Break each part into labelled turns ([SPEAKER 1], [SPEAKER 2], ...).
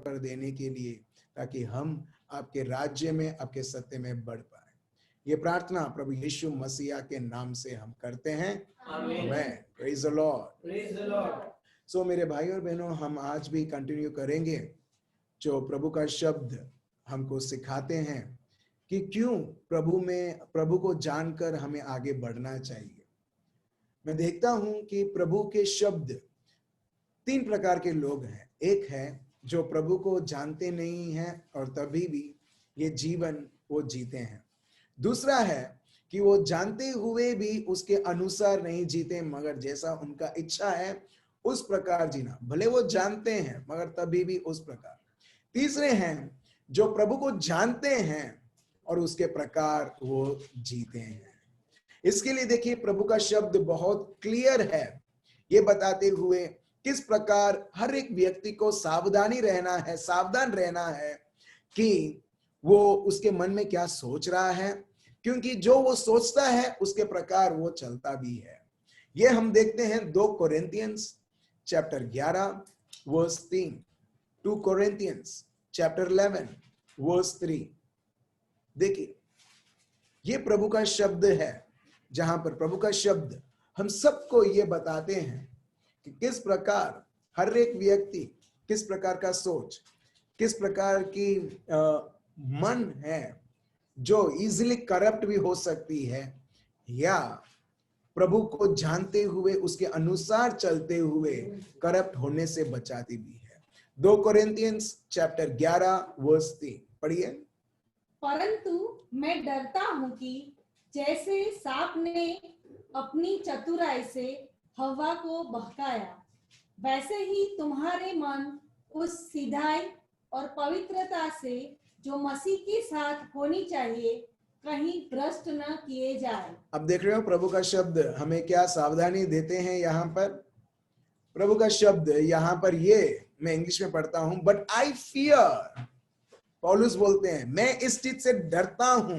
[SPEAKER 1] कर देने के लिए, ताकि हम आपके राज्य में, आपके सत्य में बढ़ पाए। ये प्रार्थना प्रभु यीशु मसीह के नाम से हम करते हैं। आमीन। Praise the Lord. सो मेरे भाई और बहनों, हम आज भी कंटिन्यू करेंगे जो प्रभु का शब्द हमको सिखाते हैं कि क्यों प्रभु को जानकर हमें आगे बढ़ना चाहिए। मैं देखता हूं कि प्रभु के शब्द 3 प्रकार के लोग हैं। एक है जो प्रभु को जानते नहीं हैं और तभी भी ये जीवन वो जीते हैं। दूसरा है कि वो जानते हुए भी उसके अनुसार नहीं जीते, मगर जैसा उनका इच्छा है उस प्रकार जीना, भले वो जानते हैं मगर तभी भी उस प्रकार। तीसरे हैं जो प्रभु को जानते हैं और उसके प्रकार वो जीते हैं। इसके लिए देखिए, प्रभु का शब्द बहुत क्लियर है, ये बताते हुए किस प्रकार हर एक व्यक्ति को सावधान रहना है कि वो उसके मन में क्या सोच रहा है, क्योंकि जो वो सोचता है उसके प्रकार वो चलता भी है। ये हम देखते हैं 2 कोरिन्थियंस चैप्टर 11 वर्स 3, 2 कोरिन्थियंस चैप्टर 11 वर्स 3। देखिए, ये प्रभु का शब्द है, जहां पर प्रभु का शब्द हम सबको ये बताते हैं कि किस प्रकार हर एक व्यक्ति, किस प्रकार का सोच, किस प्रकार की मन है जो इजीली करप्ट भी हो सकती है, या प्रभु को जानते हुए उसके अनुसार चलते हुए करप्ट होने से बचाती भी है। 2 कोरिन्थियंस चैप्टर 11 वर्स 3 पढ़िए।
[SPEAKER 2] परंतु मैं डरता हूं कि जैसे सांप ने अपनी चतुराई से हवा को बहकाया, वैसे ही तुम्हारे मन उस सीधाई और पवित्रता से जो मसीह के साथ होनी चाहिए कहीं भ्रष्ट न किए जाए। अब
[SPEAKER 1] देख रहे हो प्रभु का शब्द हमें क्या सावधानी देते हैं। यहाँ पर प्रभु का शब्द यहाँ पर, ये मैं इंग्लिश में पढ़ता हूं, बट आई फियर, पौलुस बोलते हैं मैं इस चीज से डरता हूं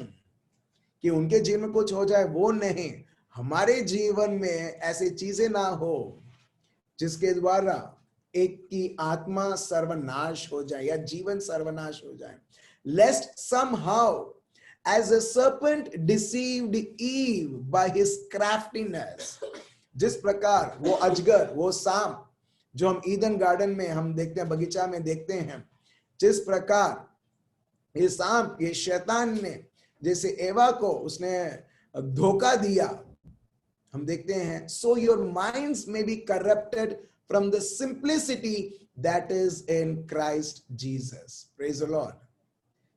[SPEAKER 1] कि उनके जीवन में कुछ हो जाए, वो नहीं, हमारे जीवन में ऐसी चीजें ना हो जिसके द्वारा एक की आत्मा सर्वनाश हो जाए या जीवन सर्वनाश हो जाए। Lest somehow, as a serpent deceived Eve by his craftiness, जिस प्रकार वो अजगर, वो सांप जो हम ईदन गार्डन में हम देखते हैं, बगीचा में देखते हैं, जिस प्रकार ये सांप, ये शैतान ने जैसे एवा को उसने धोखा दिया, हम देखते हैं, so your minds may be corrupted from the simplicity that is in Christ Jesus. Praise the Lord.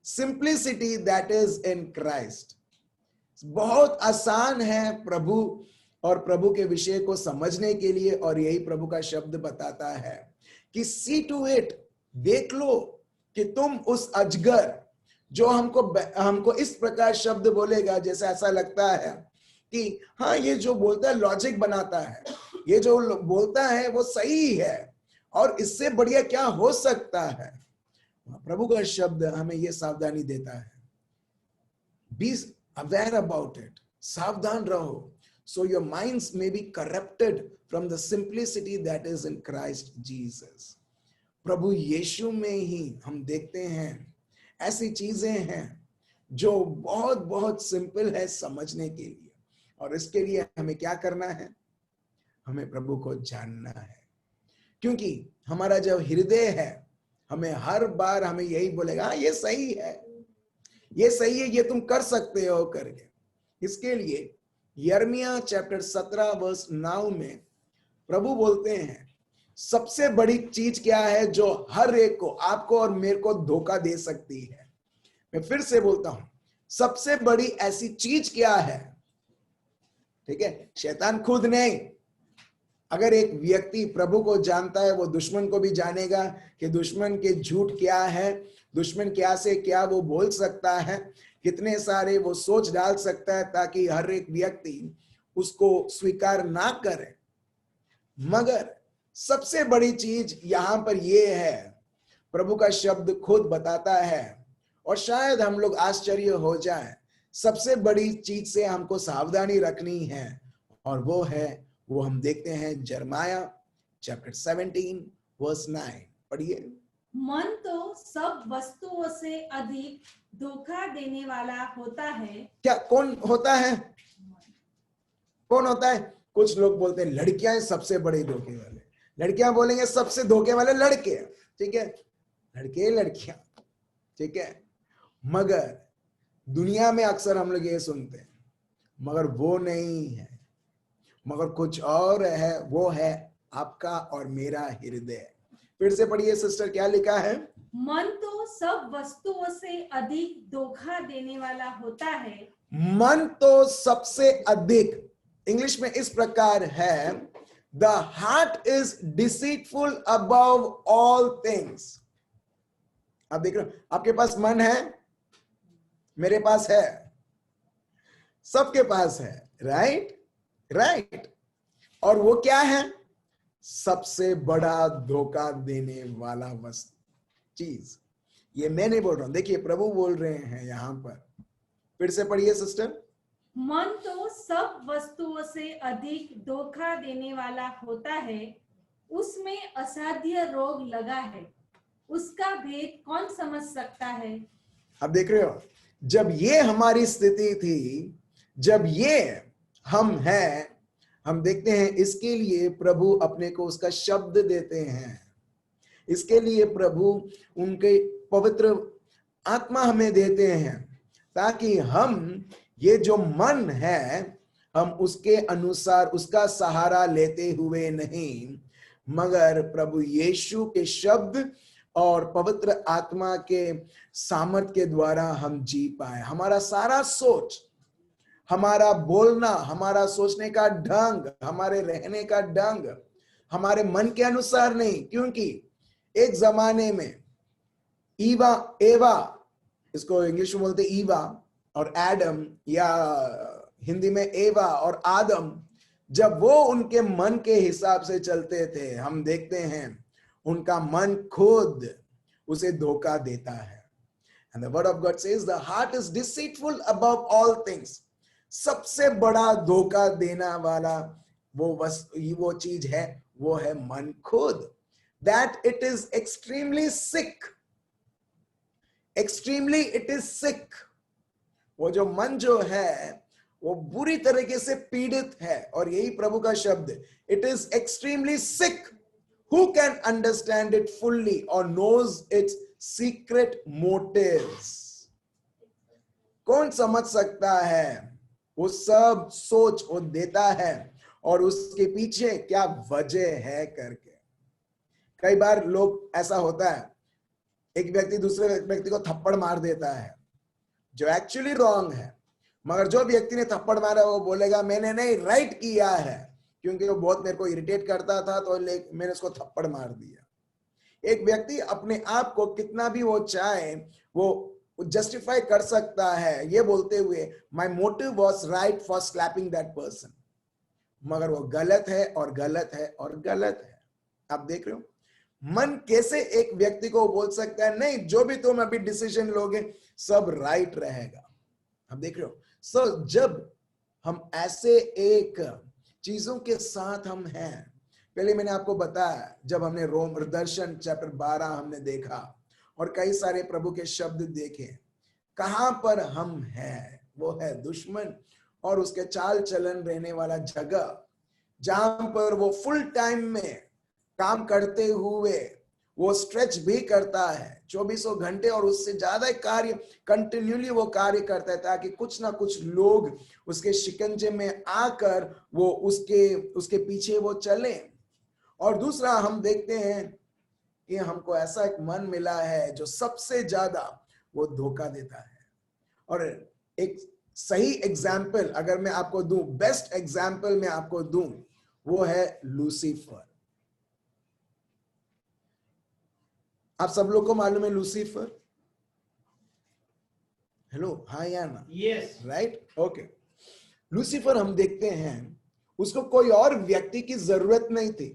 [SPEAKER 1] Simplicity that is in Christ. बहुत आसान है प्रभु और प्रभु के विषय को समझने के लिए, और यही प्रभु का शब्द बताता है कि see to it, देख लो कि तुम उस अजगर जो हमको इस प्रकार शब्द बोलेगा जैसे ऐसा लगता है कि हाँ, ये जो बोलता है लॉजिक बनाता है, ये जो बोलता है वो सही है और इससे बढ़िया क्या हो सकता है। प्रभु का शब्द हमें ये सावधानी देता है, बी अवेयर अबाउट इट, सावधान रहो, so your minds may be corrupted from the simplicity that is in Christ Jesus. प्रभु यीशु में ही हम देखते हैं ऐसी चीजें हैं जो बहुत बहुत सिंपल है समझने के लिए, और इसके लिए हमें क्या करना है, हमें प्रभु को जानना है, क्योंकि हमारा जो हृदय है हमें हर बार हमें यही बोलेगा ये सही है, ये सही है, ये तुम कर सकते हो करके। इसके लिए यिर्मयाह चैप्टर 17 वर्स 9 में प्रभु बोलते हैं सबसे बड़ी चीज क्या है जो हर एक को, आपको और मेरे को धोखा दे सकती है। मैं फिर से बोलता हूं, सबसे बड़ी ऐसी चीज क्या है, ठीक है, शैतान खुद नहीं। अगर एक व्यक्ति प्रभु को जानता है वो दुश्मन को भी जानेगा कि दुश्मन के झूठ क्या है, दुश्मन क्या से क्या वो बोल सकता है, कितने सारे वो सोच डाल सकता है ताकि हर एक व्यक्ति उसको स्वीकार ना करे। मगर सबसे बड़ी चीज यहां पर ये है, प्रभु का शब्द खुद बताता है, और शायद हम लोग आश्चर्य हो जाएं, सबसे बड़ी चीज से हमको सावधानी रखनी है, और वो है, वो हम देखते हैं यिर्मयाह चैप्टर 17 वर्स 9 पढ़िए।
[SPEAKER 2] मन तो सब वस्तुओं से अधिक धोखा देने वाला होता है।
[SPEAKER 1] क्या कौन होता है? कौन होता है? कुछ लोग बोलते हैं लड़कियां सबसे बड़े धोखे वाले, लड़कियां बोलेंगे सबसे धोखे वाले लड़के, ठीक है, लड़के लड़कियां, ठीक है। मगर दुनिया में अक्सर हम लोग ये सुनते हैं, मगर वो नहीं है, मगर कुछ और है, वो है आपका और मेरा हृदय। फिर से पढ़िए सिस्टर, क्या लिखा है?
[SPEAKER 2] मन तो सब वस्तुओं से अधिक धोखा देने वाला होता है।
[SPEAKER 1] मन तो सबसे अधिक, इंग्लिश में इस प्रकार है, the heart is deceitful above all things. आप देख रहे हो, आपके पास मन है, मेरे पास है, सबके पास है, राइट राइट। और वो क्या है? सबसे बड़ा धोखा देने वाला वस्तु, चीज। ये मैं नहीं बोल रहा हूं, देखिए प्रभु बोल रहे हैं यहां पर। फिर से पढ़िए सिस्टर।
[SPEAKER 2] मन तो सब वस्तुओं से अधिक धोखा देने वाला होता है, उसमें असाध्य रोग लगा है, उसका भेद कौन समझ सकता है?
[SPEAKER 1] अब देख रहे हो, जब ये हमारी स्थिति थी, जब ये हम हैं, हम देखते हैं इसके लिए प्रभु अपने को उसका शब्द देते हैं, इसके लिए प्रभु उनके पवित्र आत्मा हमें देते हैं, ताकि हम ये जो मन है, हम उसके अनुसार उसका सहारा लेते हुए नहीं, मगर प्रभु यीशु के शब्द और पवित्र आत्मा के सामर्थ के द्वारा हम जी पाए। हमारा सारा सोच, हमारा बोलना, हमारा सोचने का ढंग, हमारे रहने का ढंग हमारे मन के अनुसार नहीं, क्योंकि एक जमाने में एवा, इसको इंग्लिश में बोलते ईवा और एडम, या हिंदी में एवा और आदम, जब वो उनके मन के हिसाब से चलते थे, हम देखते हैं उनका मन खुद उसे धोखा देता है। And the word of God says the heart is deceitful above all things. सबसे बड़ा धोखा देना वाला वो चीज है, वो है मन खुद। That it is extremely sick. Extremely it is sick. वो जो मन जो है वो बुरी तरीके से पीड़ित है, और यही प्रभु का शब्द, it is extremely sick. Who can understand it fully or knows its secret motives? कौन समझ सकता है वो सब सोच वो देता है और उसके पीछे क्या वजह है करके। कई बार लोग, ऐसा होता है, एक व्यक्ति दूसरे व्यक्ति को थप्पड़ मार देता है जो एक्चुअली रॉन्ग है, मगर जो व्यक्ति ने थप्पड़ मारा वो बोलेगा मैंने नहीं, राइट किया है, क्योंकि वो बहुत मेरे को इरिटेट करता था तो मैंने उसको थप्पड़ मार दिया। एक व्यक्ति अपने आप को कितना भी वो चाहे वो जस्टिफाई कर सकता है ये बोलते हुए my motive was right for slapping that person, मगर वो गलत है और गलत है और गलत है। आप देख रहे हो मन कैसे एक व्यक्ति को बोल सकता है नहीं, जो भी तुम अभी डिसीजन लोगे सब राइट रहेगा। आप देख रहे हो। सो जब हम ऐसे एक चीजों के साथ हम हैं, पहले मैंने आपको बताया जब हमने रोम दर्शन चैप्टर 12 हमने देखा और कई सारे प्रभु के शब्द देखे, कहां पर हम हैं, वो है दुश्मन और उसके चाल चलन रहने वाला जगह, जहां पर वो फुल टाइम में काम करते हुए वो स्ट्रेच भी करता है 24 घंटे और उससे ज्यादा कार्य कंटिन्यूली वो कार्य करता है, ताकि कुछ ना कुछ लोग उसके शिकंजे में आकर वो उसके पीछे वो चले। और दूसरा हम देखते हैं कि हमको ऐसा एक मन मिला है जो सबसे ज्यादा वो धोखा देता है। और एक सही एग्जाम्पल अगर मैं आपको दूं, बेस्ट एग्जाम्पल मैं आपको दूं, वो है लूसीफर। आप सब लोग को मालूम है लूसीफर? हेलो, हाँ या ना?
[SPEAKER 3] Yes,
[SPEAKER 1] right, okay. लूसीफर हम देखते हैं उसको कोई और व्यक्ति की जरूरत नहीं थी,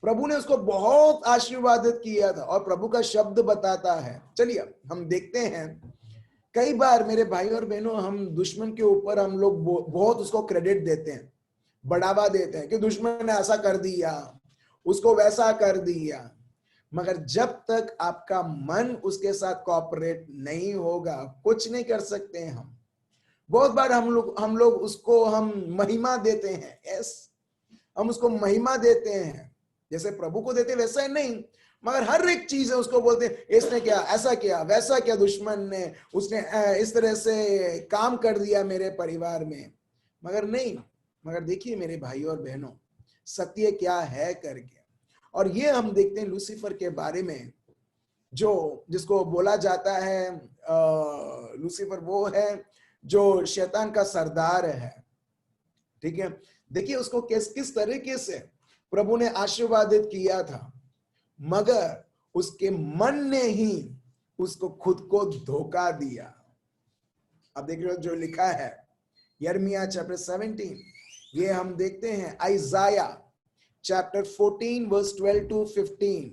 [SPEAKER 1] प्रभु ने उसको बहुत आशीर्वादित किया था और प्रभु का शब्द बताता है। चलिए हम देखते हैं, कई बार मेरे भाई और बहनों हम दुश्मन के ऊपर हम लोग बहुत उसको क्रेडिट देते हैं, बढ़ावा देते हैं कि दुश्मन ने ऐसा कर दिया, उसको वैसा कर दिया, मगर जब तक आपका मन उसके साथ कोऑपरेट नहीं होगा, कुछ नहीं कर सकते हैं हम। बहुत बार हम लोग उसको हम महिमा देते हैं। यस, हम उसको महिमा देते हैं, जैसे प्रभु को देते हैं वैसा ही नहीं, मगर हर एक चीज है उसको बोलते हैं, इसने क्या ऐसा किया वैसा किया, दुश्मन ने उसने इस तरह से काम कर दिया मेरे परिवार में। मगर नहीं, मगर देखिए मेरे भाई और बहनों, सत्य क्या है करके। और ये हम देखते हैं लूसीफर के बारे में, जो जिसको बोला जाता है लूसीफर वो है जो शैतान का सरदार है। ठीक है, देखिए उसको किस तरीके से प्रभु ने आशीर्वादित किया था, मगर उसके मन ने ही उसको खुद को धोखा दिया। अब देख रहे हो जो लिखा है यिर्मयाह चैप्टर 17, ये हम देखते हैं आइजाया चैप्टर 14 वर्स 12 to 15,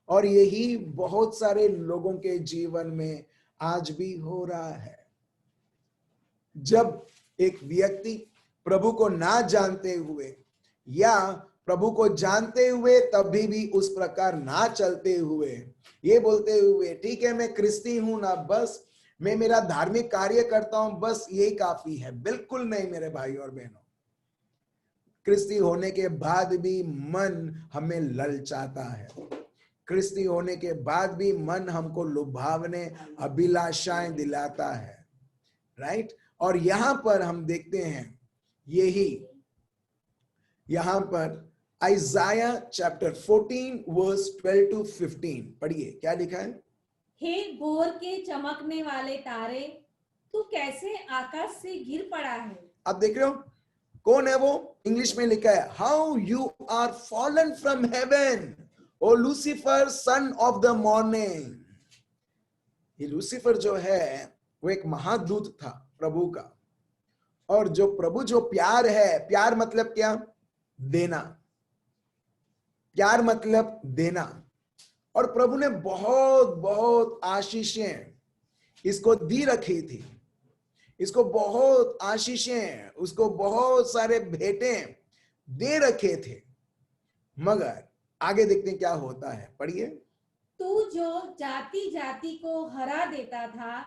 [SPEAKER 1] और यही बहुत सारे लोगों के जीवन में आज भी हो रहा है। जब एक व्यक्ति प्रभु को ना जानते हुए या प्रभु को जानते हुए तभी भी उस प्रकार ना चलते हुए, ये बोलते हुए ठीक है मैं क्रिस्ती हूं ना, बस मैं मेरा धार्मिक कार्य करता हूं, बस यही काफी है। बिल्कुल नहीं मेरे भाई और बहनों, क्रिस्ती होने के बाद भी मन हमें ललचाता है। क्रिस्ती होने के बाद भी मन हमको लुभावने अभिलाषाएं दिलाता है, राइट। और यहां पर हम देखते हैं यही, यहां पर आइजाया चैप्टर 14 वर्स 12 to 15 पढ़िए, क्या लिखा है।
[SPEAKER 2] हे भोर के चमकने वाले तारे, तू कैसे आकाश से गिर पड़ा है।
[SPEAKER 1] आप देख रहे हो कौन है वो, इंग्लिश में लिखा है, how you are fallen from heaven O Lucifer son of the morning. ये लूसीफर जो है वो एक महादूत था प्रभु का, और जो प्रभु जो प्यार है, प्यार मतलब क्या, देना, प्यार मतलब देना। और प्रभु ने बहुत बहुत आशीषें इसको दी रखी थी, इसको बहुत आशीषें, उसको बहुत सारे भेंटें दे रखे थे। मगर आगे देखते हैं क्या होता है, पढ़िए।
[SPEAKER 2] तू जो जाति जाति को हरा देता था,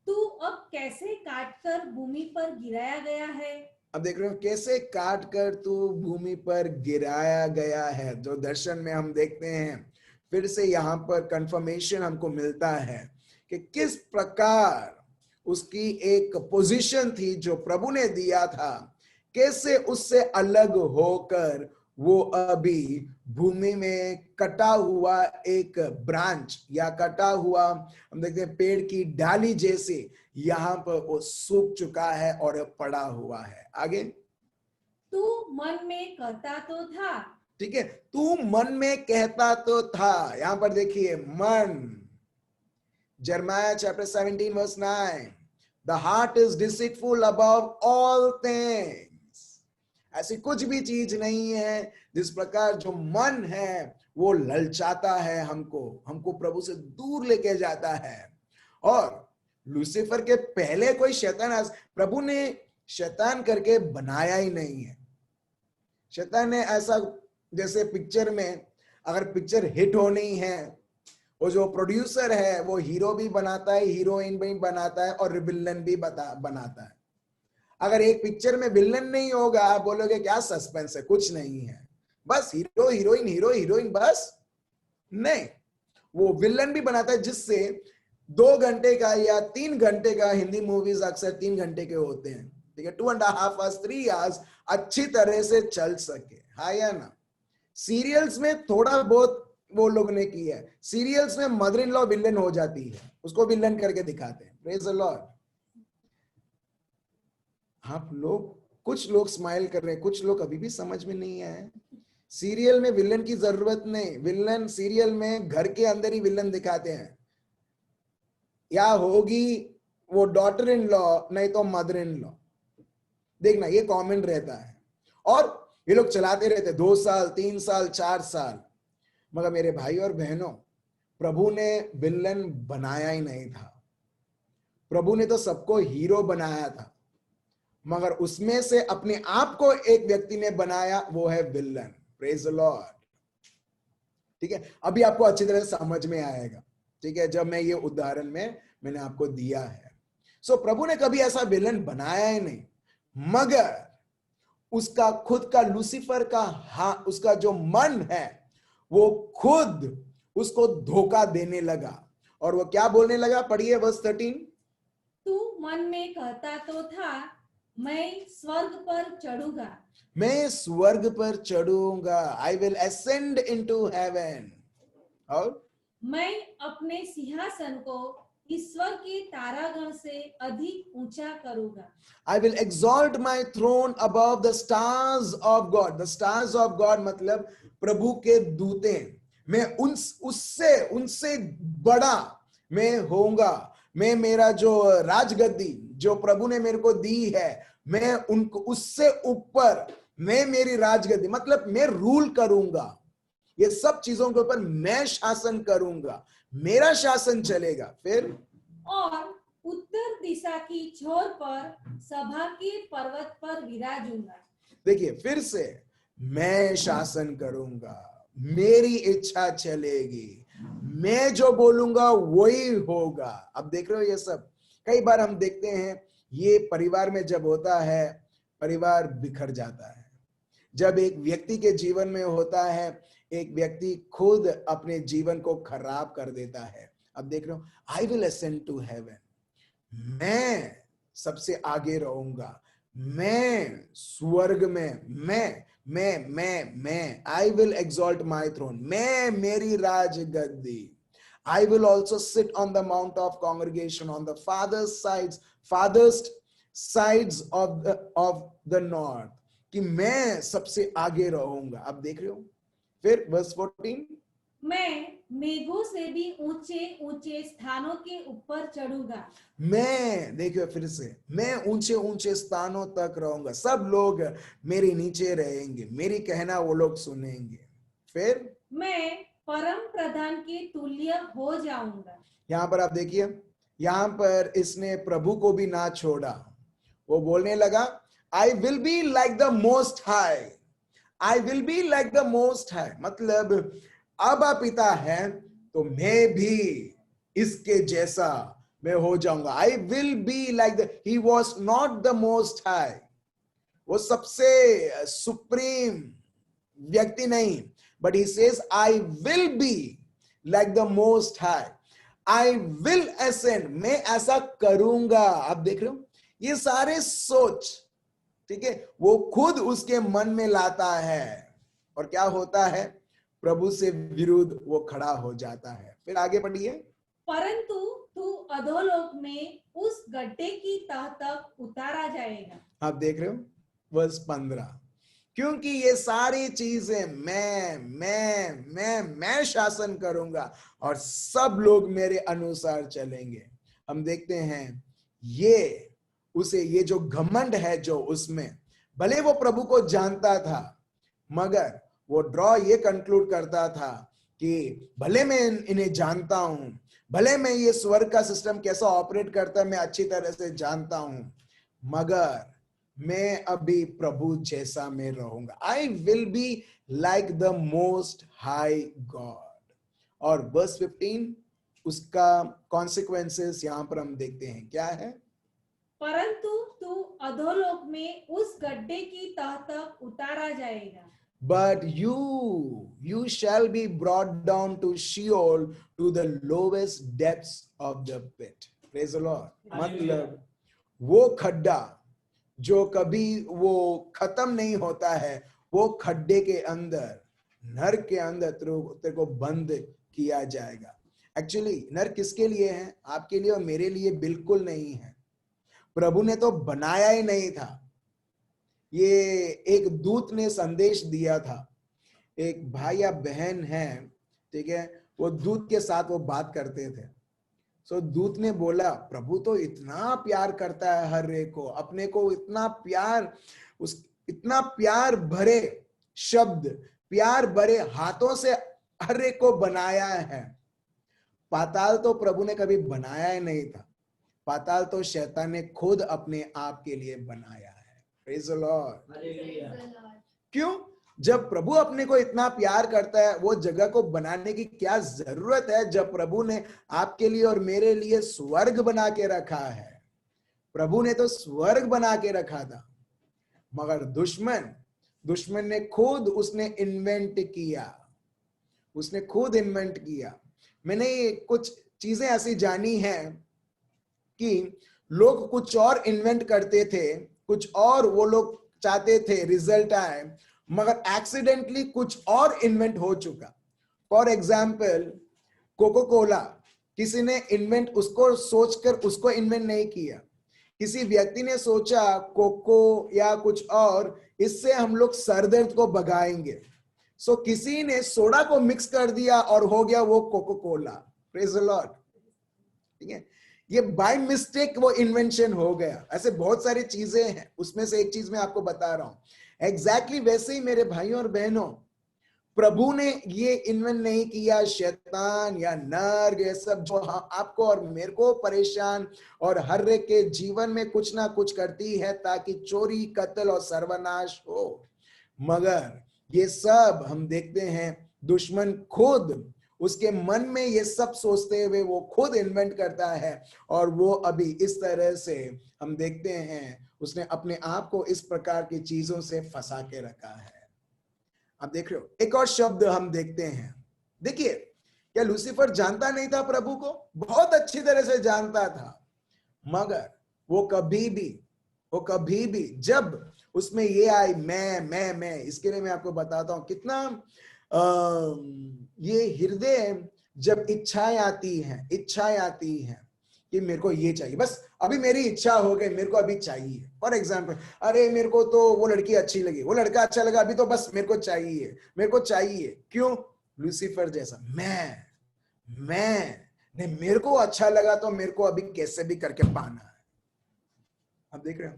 [SPEAKER 2] तू अब कैसे काटकर भूमि पर गिराया गया है।
[SPEAKER 1] अब देख रहे हो कैसे काट कर तू भूमि पर गिराया गया है। जो दर्शन में हम देखते हैं, फिर से यहाँ पर कंफर्मेशन हमको मिलता है कि किस प्रकार उसकी एक पोजीशन थी जो प्रभु ने दिया था, कैसे उससे अलग होकर वो अभी भूमि में कटा हुआ एक ब्रांच या कटा हुआ हम देखते हैं पेड़ की डाली जैसे यहाँ पर वो सूख चुका है और पड़ा हुआ है। आगे,
[SPEAKER 2] तू मन में कहता तो था,
[SPEAKER 1] ठीक है, तू मन में कहता तो था। यहां पर देखिए मन, Jeremiah chapter 17 verse 9, the heart is deceitful above all things. ऐसी कुछ भी चीज नहीं है जिस प्रकार जो मन है वो ललचाता है, हमको प्रभु से दूर लेके जाता है। और लूसीफर के पहले कोई शैतान, प्रभु ने शैतान करके बनाया ही नहीं है। शैतान ने ऐसा, जैसे पिक्चर में अगर पिक्चर हिट होनी है, वो जो प्रोड्यूसर है वो हीरो भी बनाता है, हीरोइन भी बनाता है और विलन भी बनाता है। अगर एक पिक्चर में विलन नहीं होगा, आप बोलोगे क्या सस्पेंस है, कुछ नहीं है, बस हीरो हीरोइन हीरो हीरोइन बस। नहीं, वो विलन भी बनाता है जिससे 2 घंटे का या 3 घंटे का, हिंदी मूवीज अक्सर 3 घंटे के होते हैं, ठीक है, 2.5 hours 3 hours अच्छी तरह से चल सके, हाँ या ना। सीरियल्स में थोड़ा बहुत वो लोग ने किया है, सीरियल्स में मदर इन लॉ विलन हो जाती है, उसको विलन करके दिखाते हैं, प्रेज द लॉर्ड। आप लोग, कुछ लोग स्माइल कर रहे हैं, कुछ लोग अभी भी समझ में नहीं आए। सीरियल में विलन की जरूरत नहीं, विलन सीरियल में घर के अंदर ही विलन दिखाते हैं, या होगी वो डॉटर इन लॉ नहीं तो मदर इन लॉ, देखना ये कॉमन रहता है। और ये लोग चलाते रहते 2 साल 3 साल 4 साल। मगर मेरे भाई और बहनों, प्रभु ने विलन बनाया ही नहीं था, प्रभु ने तो सबको हीरो बनाया था, मगर उसमें से अपने आप को एक व्यक्ति ने बनाया, वो है विलन, प्रेज द लॉर्ड। ठीक है, अभी आपको अच्छी तरह से समझ में आएगा, ठीक है, जब मैं ये उदाहरण में मैंने आपको दिया है। सो प्रभु ने कभी ऐसा विलन बनाया ही नहीं, मगर उसका खुद का लूसीफर का उसका जो मन है वो खुद उसको धोखा देने लगा, और वो क्या बोलने लगा, पढ़िए वर्स 13।
[SPEAKER 2] तू मन में कहता तो था, मैं स्वर्ग पर चढ़ूंगा,
[SPEAKER 1] मैं स्वर्ग पर चढ़ूंगा, I will ascend into heaven, और
[SPEAKER 2] मैं अपने सिंहासन को ईश्वर के तारागण से अधिक ऊंचा करूंगा।
[SPEAKER 1] I will exalt my throne above the stars of God. The stars of God मतलब प्रभु के दूते, मैं उससे उनसे बड़ा मैं होऊंगा। मैं मेरा जो राजगद्दी जो प्रभु ने मेरे को दी है, मैं उनको उससे ऊपर मैं मेरी राजगद्दी मतलब मैं रूल करूंगा, ये सब चीजों के ऊपर मैं शासन करूंगा, मेरा शासन चलेगा। फिर
[SPEAKER 2] और उत्तर दिशा की छोर पर सभा के पर्वत पर विराजूंगा।
[SPEAKER 1] देखिए फिर से, मैं शासन करूंगा, मेरी इच्छा चलेगी, मैं जो बोलूंगा वही होगा। अब देख रहे हो ये सब, कई बार हम देखते हैं ये परिवार में जब होता है, परिवार बिखर जाता है। जब एक व्यक्ति के जीवन में होता है, एक व्यक्ति खुद अपने जीवन को खराब कर देता है। अब देख रहे हो, I will ascend to heaven, मैं सबसे आगे रहूंगा, मैं स्वर्ग में, मैं I will exalt my throne, मैं मेरी राज गद्दी। I will also sit on the mount of congregation on the farthest sides of the north, कि मैं सबसे आगे रहूंगा। अब देख रहे हो, फिर वर्स 14,
[SPEAKER 2] मैं मेघों से भी ऊंचे ऊंचे स्थानों के ऊपर चढ़ूंगा।
[SPEAKER 1] मैं, देखिए फिर से, मैं ऊंचे ऊंचे स्थानों तक रहूंगा, सब लोग मेरे नीचे रहेंगे, मेरी कहना वो लोग सुनेंगे। फिर
[SPEAKER 2] मैं परम प्रधान के तुल्य हो जाऊंगा।
[SPEAKER 1] यहां पर आप देखिए, यहां पर इसने प्रभु को भी ना छोड़ा, वो बोलने लगा I will be like the most high, I will be like the most high, मतलब अब पिता है तो मैं भी इसके जैसा मैं हो जाऊंगा। I will be like the, he was not the most high, वो सबसे सुप्रीम व्यक्ति नहीं, but he says I will be like the most high, I will ascend, मैं ऐसा करूंगा। आप देख रहे हो ये सारे सोच, ठीक है, वो खुद उसके मन में लाता है, और क्या होता है, प्रभु से विरुद्ध वो खड़ा हो जाता है। फिर आगे पढ़िए,
[SPEAKER 2] परंतु तू अधोलोक में उस गड्ढे की तह तक उतारा जाएगा।
[SPEAKER 1] आप देख रहे हो वर्स 15, क्योंकि ये सारी चीजें मैं शासन करूंगा और सब लोग मेरे अनुसार चलेंगे। हम देखते हैं ये उसे, ये जो घमंड है जो उसमें, भले वो प्रभु को जानता था, मगर वो ड्रॉ ये कंक्लूड करता था कि भले मैं इन्हें जानता हूं, भले मैं ये स्वर्ग का सिस्टम कैसा ऑपरेट करता है मैं अच्छी तरह से जानता हूं, मगर मैं अभी प्रभु जैसा मैं रहूंगा। I will be like the most high God. और वर्स 15 उसका कॉन्सिक्वेंसेस यहां पर हम देखते हैं, क्या है,
[SPEAKER 2] परंतु तू अधोलोक में उस गड्ढे की तह तक उतारा जाएगा।
[SPEAKER 1] but you shall be brought down to Sheol, to the lowest depths of the pit. Praise the Lord. मतलब वो खड्डा जो कभी वो खत्म नहीं होता है, वो खड्डे के अंदर, नर के अंदर तेरे को बंद किया जाएगा। एक्चुअली नर किसके लिए है, आपके लिए और मेरे लिए बिल्कुल नहीं है। प्रभु ने तो बनाया ही नहीं था, ये एक दूत ने संदेश दिया था। एक भाई या बहन है, ठीक है, वो दूत के साथ वो बात करते थे। सो दूत ने बोला प्रभु तो इतना प्यार करता है हर एक को, अपने को इतना प्यार, इतना प्यार भरे शब्द, प्यार भरे हाथों से हर एक को बनाया है। पाताल तो प्रभु ने कभी बनाया ही नहीं था, पाताल तो शैतान ने खुद अपने आप के लिए बनाया है। Praise the Lord. क्यों? जब प्रभु अपने को इतना प्यार करता है, वो जगह को बनाने की क्या जरूरत है जब प्रभु ने आपके लिए और मेरे लिए स्वर्ग बना के रखा है। प्रभु ने तो स्वर्ग बना के रखा था, मगर दुश्मन ने खुद उसने इन्वेंट किया। मैंने कुछ चीजें ऐसी जानी है कि लोग कुछ और इन्वेंट करते थे, कुछ और वो लोग चाहते थे रिजल्ट आए, मगर एक्सीडेंटली कुछ और इन्वेंट हो चुका। फॉर एग्जाम्पल कोको कोला, किसी ने इन्वेंट उसको सोचकर उसको इन्वेंट नहीं किया, किसी व्यक्ति ने सोचा कोको या कुछ और, इससे हम लोग सरदर्द को भगाएंगे, सो किसी ने सोडा को मिक्स कर दिया और हो गया वो Coca Cola. Praise the Lord. ठीक है, ये बाय मिस्टेक वो इन्वेंशन हो गया। ऐसे बहुत सारी चीजें हैं, उसमें से एक चीज मैं आपको बता रहा हूं। एग्जैक्टली वैसे ही मेरे भाइयों और बहनों, प्रभु ने ये इन्वेंट नहीं किया, शैतान या नर्क ये सब जो आपको और मेरे को परेशान और हर एक के जीवन में कुछ ना कुछ करती है ताकि चोरी, कत्ल और सर्वनाश हो, मगर ये सब हम देखते हैं दुश्मन खुद उसके मन में ये सब सोचते हुए वो खुद इन्वेंट करता है, और वो अभी इस तरह से हम देखते हैं उसने अपने आप को इस प्रकार की चीजों से फंसा के रखा है। आप देख रहे हो, एक और शब्द हम देखते हैं। देखिए, क्या लूसीफर जानता नहीं था प्रभु को? बहुत अच्छी तरह से जानता था, मगर वो कभी भी जब उसमें ये आई मैं, इसके लिए मैं आपको बताता हूं कितना ये हृदय जब इच्छाएं आती हैं कि मेरे को ये चाहिए, बस अभी मेरी इच्छा हो गई, मेरे को अभी चाहिए। फॉर एग्जाम्पल, अरे मेरे को तो वो लड़की अच्छी लगी, वो लड़का अच्छा लगा, अभी तो बस मेरे को चाहिए। क्यों? लूसीफर जैसा मैं नहीं, मेरे को अच्छा लगा तो मेरे को अभी कैसे भी करके पाना है। आप देख रहे हो?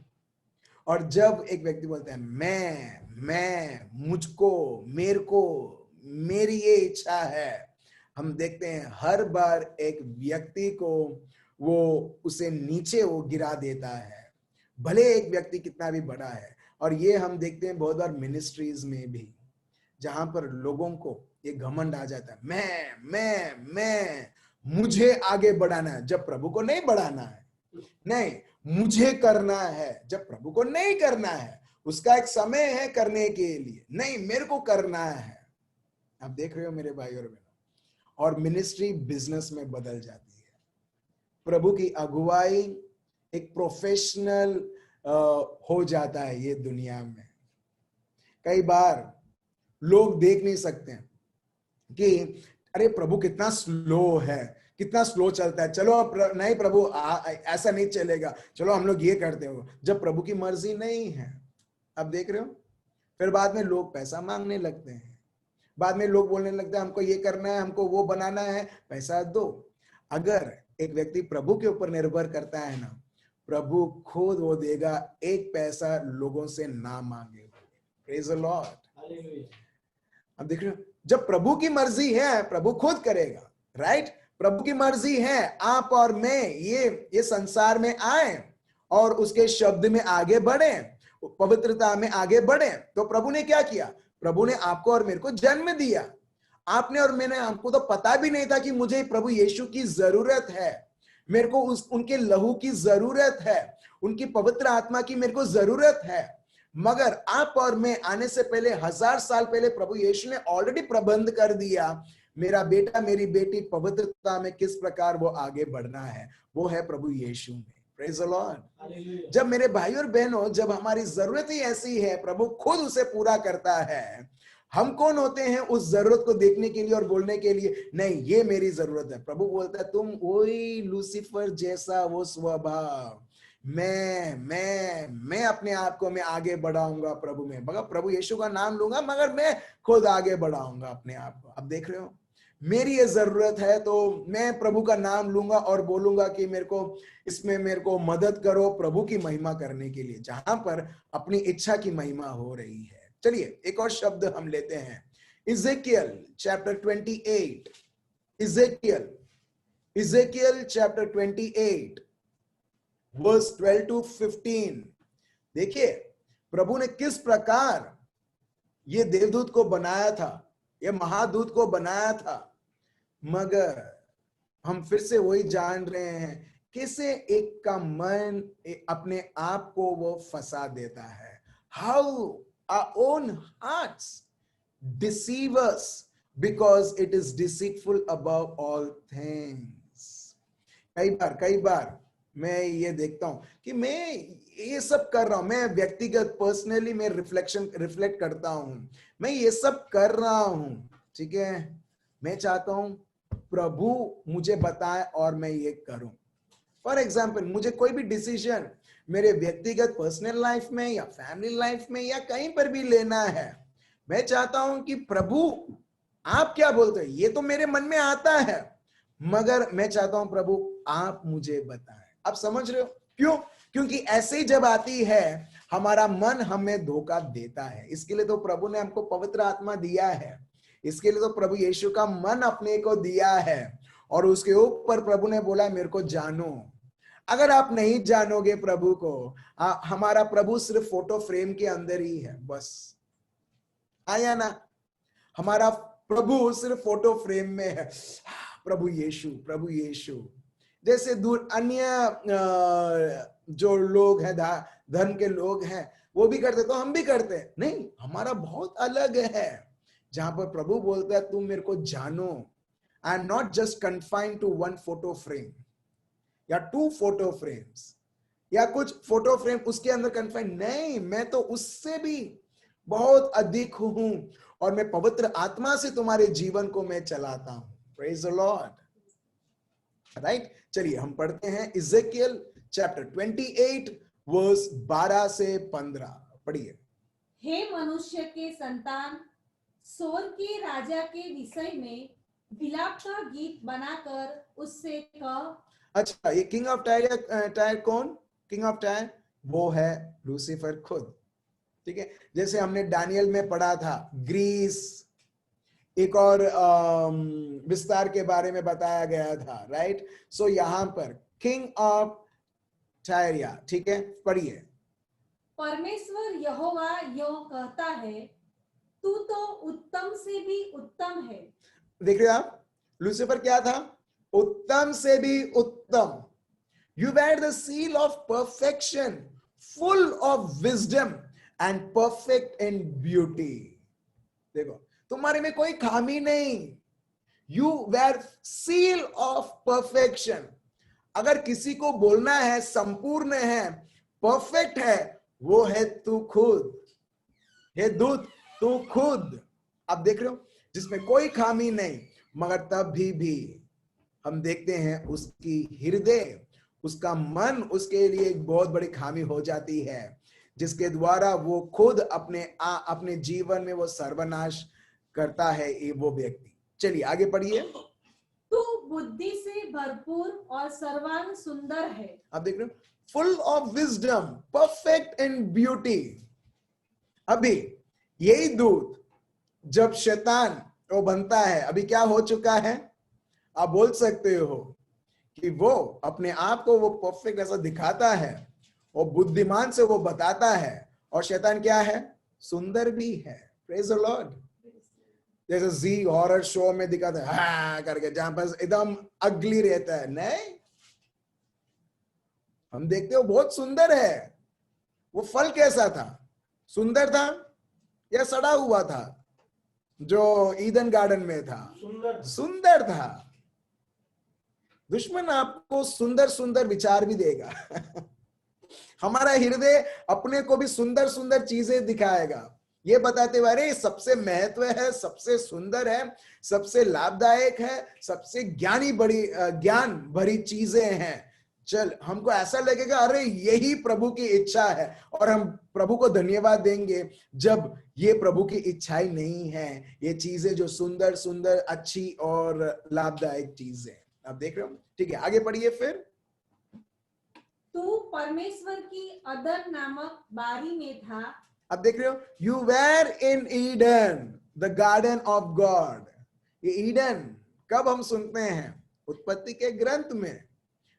[SPEAKER 1] और जब एक व्यक्ति बोलता है मैं मुझको, मेरे को, मेरी ये इच्छा है, हम देखते हैं हर बार एक व्यक्ति को वो उसे नीचे वो गिरा देता है, भले एक व्यक्ति कितना भी बड़ा है। और ये हम देखते हैं बहुत बार मिनिस्ट्रीज में भी, जहां पर लोगों को ये घमंड आ जाता है, मैं मुझे आगे बढ़ाना है, जब प्रभु को नहीं बढ़ाना है। नहीं, मुझे करना है, जब प्रभु को नहीं करना है। उसका एक समय है करने के लिए, नहीं मेरे को करना है। आप देख रहे हो मेरे भाई और बहनों, और मिनिस्ट्री बिजनेस में बदल जाती है। प्रभु की अगुवाई एक प्रोफेशनल हो जाता है ये दुनिया में। कई बार लोग देख नहीं सकते कि अरे प्रभु कितना स्लो है, कितना स्लो चलता है, चलो नहीं प्रभु ऐसा नहीं चलेगा, चलो हम लोग ये करते हो, जब प्रभु की मर्जी नहीं है। अब देख रहे हो, फिर बाद में लोग पैसा मांगने लगते हैं, बाद में लोग बोलने लगते हैं हमको ये करना है, हमको वो बनाना है, पैसा दो। अगर एक व्यक्ति प्रभु के ऊपर निर्भर करता है ना, प्रभु खुद वो देगा, एक पैसा लोगों से ना मांगे। Praise the Lord. अब देख रहे हो, जब प्रभु की मर्जी है प्रभु खुद करेगा, राइट? प्रभु की मर्जी है आप और मैं ये संसार में आए और उसके शब्द में आगे बढ़े, पवित्रता में आगे बढ़े। तो प्रभु ने क्या किया? प्रभु ने आपको और मेरे को जन्म दिया। आपने और मैंने, हमको तो पता भी नहीं था कि मुझे प्रभु यीशु की जरूरत है, मेरे को उनके लहू की जरूरत है, उनकी पवित्र आत्मा की मेरे को जरूरत है। मगर आप और मैं आने से पहले, 1000 साल पहले प्रभु यीशु ने ऑलरेडी प्रबंध कर दिया, मेरा बेटा मेरी बेटी पवित्रता में किस प्रकार वो आगे बढ़ना है, वो है प्रभु यीशु में। Praise the Lord. जब मेरे भाई और बहनों, जब हमारी जरूरत ही ऐसी है, प्रभु खुद उसे पूरा करता है। हम कौन होते हैं उस जरूरत को देखने के लिए और बोलने के लिए नहीं ये मेरी जरूरत है? प्रभु बोलता है तुम वही लूसीफर जैसा वो स्वभाव, मैं अपने आप को मैं आगे बढ़ाऊंगा प्रभु में, मगर प्रभु यीशु का नाम लूंगा, मगर मैं खुद आगे बढ़ाऊंगा अपने आप को। अब देख रहे हो, मेरी ये जरूरत है तो मैं प्रभु का नाम लूंगा और बोलूंगा कि मेरे को इसमें मेरे को मदद करो प्रभु की महिमा करने के लिए, जहां पर अपनी इच्छा की महिमा हो रही है। चलिए एक और शब्द हम लेते हैं, Ezekiel chapter 28। Ezekiel chapter 28 verse 12 to 15। देखिए प्रभु ने किस प्रकार ये देवदूत को बनाया था, ये महादूत को बनाया था, मगर हम फिर से वही जान रहे हैं कैसे एक का मन अपने आप को वो फंसा देता है। How our own hearts deceive us because it is deceitful above all things। कई बार मैं ये देखता हूं कि मैं ये सब कर रहा हूं, मैं व्यक्तिगत पर्सनली मैं रिफ्लेक्ट करता हूं, मैं ये सब कर रहा हूं, ठीक है, मैं चाहता हूं प्रभु मुझे बताए और मैं ये करूं। फॉर एग्जाम्पल, मुझे कोई भी डिसीजन मेरे व्यक्तिगत पर्सनल लाइफ में या फैमिली लाइफ में या कहीं पर भी लेना है, मैं चाहता हूं कि प्रभु आप क्या बोलते हैं, ये तो मेरे मन में आता है, मगर मैं चाहता हूं प्रभु आप मुझे बताएं। आप समझ रहे हो क्यों? क्योंकि ऐसे ही जब आती है हमारा मन हमें धोखा देता है। इसके लिए तो प्रभु ने हमको पवित्र आत्मा दिया है, इसके लिए तो प्रभु यीशु का मन अपने को दिया है, और उसके ऊपर प्रभु ने बोला मेरे को जानो। अगर आप नहीं जानोगे प्रभु को, हमारा प्रभु सिर्फ फोटो फ्रेम के अंदर ही है, बस आया ना, हमारा प्रभु सिर्फ फोटो फ्रेम में है। प्रभु यीशु जैसे दूर अन्य जो लोग हैं, धर्म के लोग हैं, वो भी करते तो हम भी करते हैं, नहीं, हमारा बहुत अलग है, जहां पर प्रभु बोलता है तुम मेरे को जानो। I am not just confined to one photo frame या 2 फोटो फ्रेम्स या कुछ फोटो फ्रेम उसके अंदर कन्फाइंड नहीं, मैं तो उससे भी बहुत अधिक हूं, और मैं पवित्र आत्मा से तुम्हारे जीवन को मैं चलाता हूं। Praise the Lord. राइट, चलिए हम पढ़ते हैं इज़ेकियल चैप्टर 28 वर्स 12 से 15। पढ़िए।
[SPEAKER 2] हे मनुष्य के संतान, सोर के राजा के विषय में विलाप का गीत बनाकर उससे कह। अच्छा,
[SPEAKER 1] ये किंग ऑफ टायर कौन? किंग ऑफ टायर वो है लूसीफर खुद, ठीक है। जैसे हमने दानियल में पढ़ा था, ग्रीस एक और विस्तार के बारे में बताया गया था, राइट। सो यहां पर किंग ऑफ टायरिया, ठीक है, पढ़िए।
[SPEAKER 2] परमेश्वर यहोवा यो कहता है, तू तो उत्तम से भी उत्तम है।
[SPEAKER 1] देख रहे हो आप, लूसीफर क्या था? उत्तम से भी उत्तम। You bear the seal of perfection, full of wisdom and perfect in beauty। देखो, तुम्हारे में कोई खामी नहीं। You wear seal of perfection। अगर किसी को बोलना है संपूर्ण है, परफेक्ट है, वो है तू खुद, हे दूत तू खुद। आप देख रहे हो, जिसमें कोई खामी नहीं, मगर तब भी हम देखते हैं उसकी हृदय, उसका मन उसके लिए एक बहुत बड़ी खामी हो जाती है, जिसके द्वारा वो खुद अपने जीवन में वो सर्वनाश करता है ये वो व्यक्ति। चलिए आगे पढ़िए।
[SPEAKER 2] तू बुद्धि से भरपूर और सर्वांग सुंदर है।
[SPEAKER 1] आप देख रहे हो, full of wisdom, perfect in beauty. अभी यही दूत जब शैतान वो बनता है, अभी क्या हो चुका है? आप बोल सकते हो कि वो अपने आप को वो परफेक्ट ऐसा दिखाता है और बुद्धिमान से वो बताता है, और शैतान क्या है? सुंदर भी है। Praise the Lord. जैसे जी हॉरर शो में दिखाता है हाँ करके, जहां पर एकदम अगली रहता है, नहीं, हम देखते हो बहुत सुंदर है। वो फल कैसा था? सुंदर था या सड़ा हुआ था? जो ईदन गार्डन में था, सुंदर था। दुश्मन आपको सुंदर सुंदर विचार भी देगा हमारा हृदय अपने को भी सुंदर सुंदर चीजें दिखाएगा, ये बताते हुए अरे सबसे महत्व है, सबसे सुंदर है, सबसे लाभदायक है, सबसे ज्ञान भरी चीजें हैं। चल, हमको ऐसा लगेगा अरे यही प्रभु की इच्छा है, और हम प्रभु को धन्यवाद देंगे जब ये प्रभु की इच्छा ही नहीं है, ये चीजें जो सुंदर सुंदर अच्छी और लाभदायक चीजें। आप देख रहे हो, ठीक है, आगे पढ़िए। फिर
[SPEAKER 2] तू परमेश्वर की अदन नामक बारी में था।
[SPEAKER 1] अब देख रहे हो, you were in Eden the garden of God. ये ईडन कब हम सुनते हैं? उत्पत्ति के ग्रंथ में।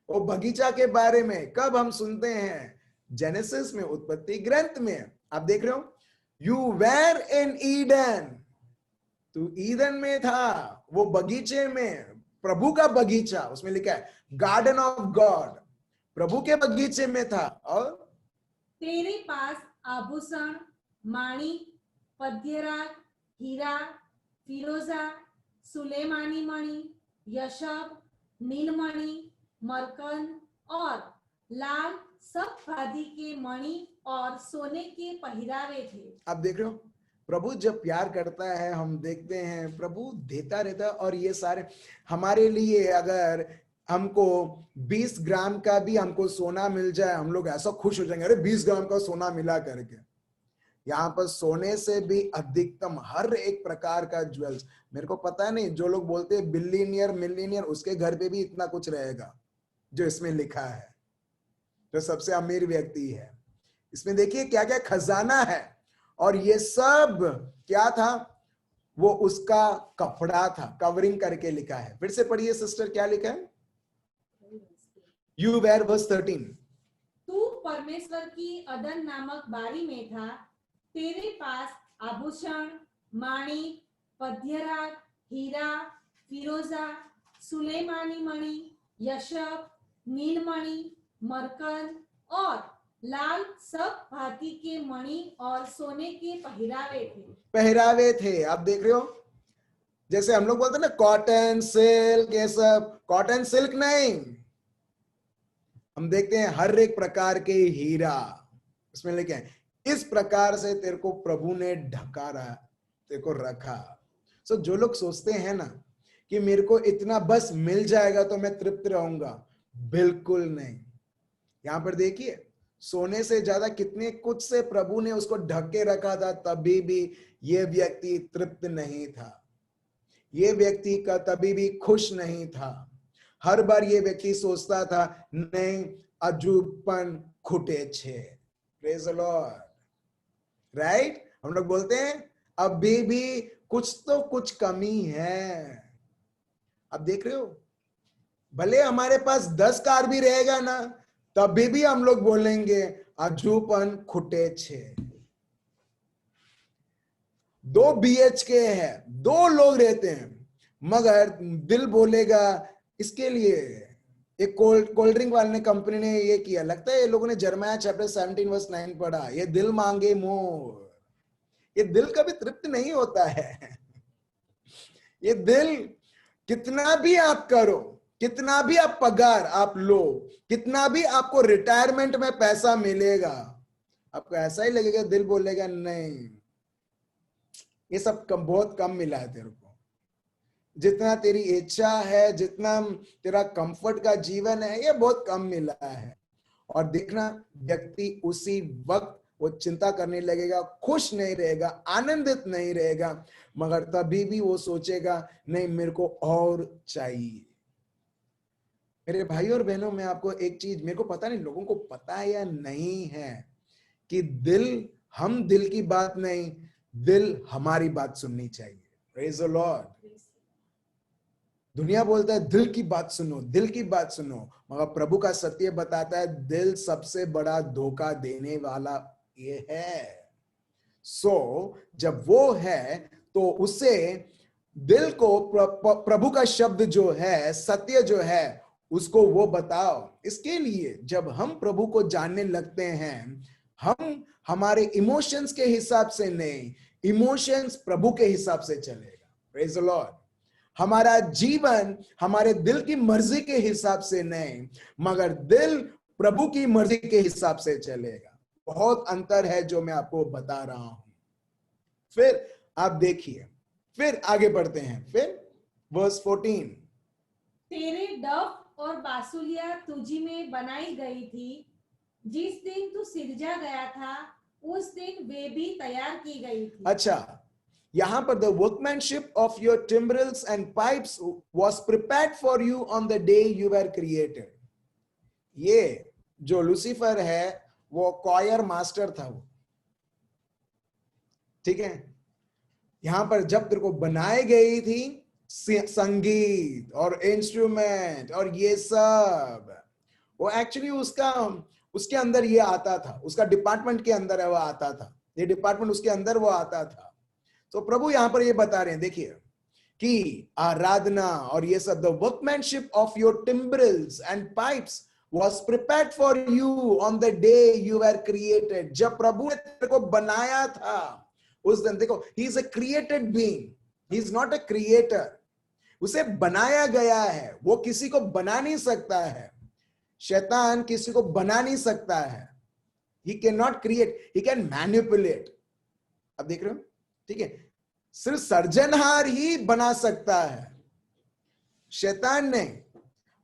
[SPEAKER 1] वो बगीचा के बारे में कब हम सुनते हैं? जेनेसिस में, उत्पत्ति ग्रंथ में। आप देख रहे हो, यू वेर इन ईडन, तू ईदन में था, वो बगीचे में, प्रभु का बगीचा, उसमें लिखा है गार्डन ऑफ गॉड, प्रभु के बगीचे में था। और
[SPEAKER 2] तेरे पास आभूषण, माणिक, पद्यराग, हीरा, फिरोजा, सुलेमानी मणि, यशब, नीलमणि, मरकन और लाल सब भांति के मणि और सोने के पहिरावे थे।
[SPEAKER 1] आप देख रहे हो, प्रभु जब प्यार करता है, हम देखते हैं प्रभु देता रहता है। और ये सारे हमारे लिए, अगर हमको 20 ग्राम का भी हमको सोना मिल जाए, हम लोग ऐसा खुश हो जाएंगे, अरे 20 ग्राम का सोना मिला करके। यहाँ पर सोने से भी अधिकतम हर एक प्रकार का ज्वेल्स, मेरे को पता नहीं, जो लोग बोलते हैं बिलियनियर मिलियनियर, उसके घर पे भी इतना कुछ रहेगा जो इसमें लिखा है, जो सबसे अमीर व्यक्ति है। इसमें देखिए क्या क्या खजाना है, और ये सब क्या था, वो उसका कपड़ा था, कवरिंग करके लिखा है। फिर से पढ़िए सिस्टर, क्या लिखा है? यू वेर, वर्स 13,
[SPEAKER 2] तू परमेश्वर की अदन नामक बारी में था, तेरे पास आभूषण, माणिक, पद्यराग, हीरा, फिरोजा, सुलेमानी मणि, यशब, नीलमणि, मरकन और लाल सब भांति के मणि और सोने के
[SPEAKER 1] पहरावे थे। आप देख रहे हो, जैसे हम लोग बोलते हैं ना कॉटन सिल्क, ये सब कॉटन सिल्क नहीं, हम देखते हैं हर एक प्रकार के हीरा इसमें लिखे हैं। इस प्रकार से तेरे को प्रभु ने ढका रहा, तेरे को रखा। सो जो लोग सोचते हैं ना कि मेरे को इतना बस मिल जाएगा तो मैं तृप्त रहूंगा, बिल्कुल नहीं। यहां पर देखिए, सोने से ज्यादा कितने कुछ से प्रभु ने उसको ढक के रखा था, तभी भी ये व्यक्ति तृप्त नहीं था, ये व्यक्ति का तभी भी खुश नहीं था। हर बार ये व्यक्ति सोचता था, नहीं अजूबपन खुटे छे। Praise the Lord, right. हम लोग बोलते हैं अभी भी कुछ तो कुछ कमी है। अब देख रहे हो, भले हमारे पास 10 कार भी रहेगा ना, तभी भी हम लोग बोलेंगे अजूबपन खुटे छे। 2 BHK है, 2 लोग रहते हैं, मगर दिल बोलेगा इसके लिए। एक कोल्ड ड्रिंक वाले ने, कंपनी ने ये किया, लगता है ये लोगों ने जर्माया चैप्टर 17 वर्स 9 पढ़ा, ये दिल मांगे मोर। ये दिल कभी तृप्त नहीं होता है। ये दिल कितना भी आप करो, कितना भी आप पगार आप लो, कितना भी आपको रिटायरमेंट में पैसा मिलेगा, आपको ऐसा ही लगेगा, दिल बोलेगा नहीं, ये सब बहुत कम मिला है तेरे को। जितना तेरी इच्छा है, जितना तेरा कंफर्ट का जीवन है, ये बहुत कम मिला है। और देखना, व्यक्ति उसी वक्त वो चिंता करने लगेगा, खुश नहीं रहेगा, आनंदित नहीं रहेगा, मगर तभी भी वो सोचेगा नहीं मेरे को और चाहिए। मेरे भाई और बहनों, मैं आपको एक चीज, मेरे को पता नहीं लोगों को पता है या नहीं है, कि दिल, हम दिल की बात नहीं, दिल हमारी बात सुननी चाहिए। Praise the Lord. दुनिया बोलता है दिल की बात सुनो, दिल की बात सुनो, मगर प्रभु का सत्य बताता है दिल सबसे बड़ा धोखा देने वाला ये है। जब वो है तो उसे, दिल को प्रभु का शब्द जो है, सत्य जो है, उसको वो बताओ। इसके लिए जब हम प्रभु को जानने लगते हैं, हम हमारे इमोशंस के हिसाब से नहीं, इमोशंस प्रभु के हिसाब से चलेगा। Praise the Lord. हमारा जीवन हमारे दिल की मर्जी के हिसाब से नहीं, मगर दिल प्रभु की मर्जी के हिसाब से चलेगा। बहुत अंतर है जो मैं आपको बता रहा हूं। फिर आप देखिए, फिर आगे बढ़ते हैं, फिर वर्स 14,
[SPEAKER 2] तेरे डफ और बांसुलियां तुझी में बनाई गई थी, जिस दिन तू सिरजा गया था उस दिन वे भी तैयार की गई थी।
[SPEAKER 1] अच्छा, यहां पर the workmanship of your timbrels and pipes was prepared for you on the day you were created. ये जो लूसीफर है वो कॉयर मास्टर था, वो, ठीक है। यहां पर जब तेरे को बनाई गई थी, संगीत और इंस्ट्रूमेंट और ये सब, वो एक्चुअली उसका, उसके अंदर ये आता था, उसका डिपार्टमेंट के अंदर है वो आता था। ये डिपार्टमेंट उसके अंदर वो आता था। तो प्रभु यहां पर ये बता रहे हैं, देखिए कि आराधना और ये सब, the workmanship of your timbrels and pipes was prepared for you on the day you were created। जब प्रभु ने तेरे को बनाया था उस दिन, देखो he is a created being, he is not a creator। उसे बनाया गया है, वो किसी को बना नहीं सकता है। शैतान किसी को बना नहीं सकता है। he cannot create, he can manipulate। अब देख रहे हो, ठीक है, सिर्फ सर्जनहार ही बना सकता है, शैतान नहीं।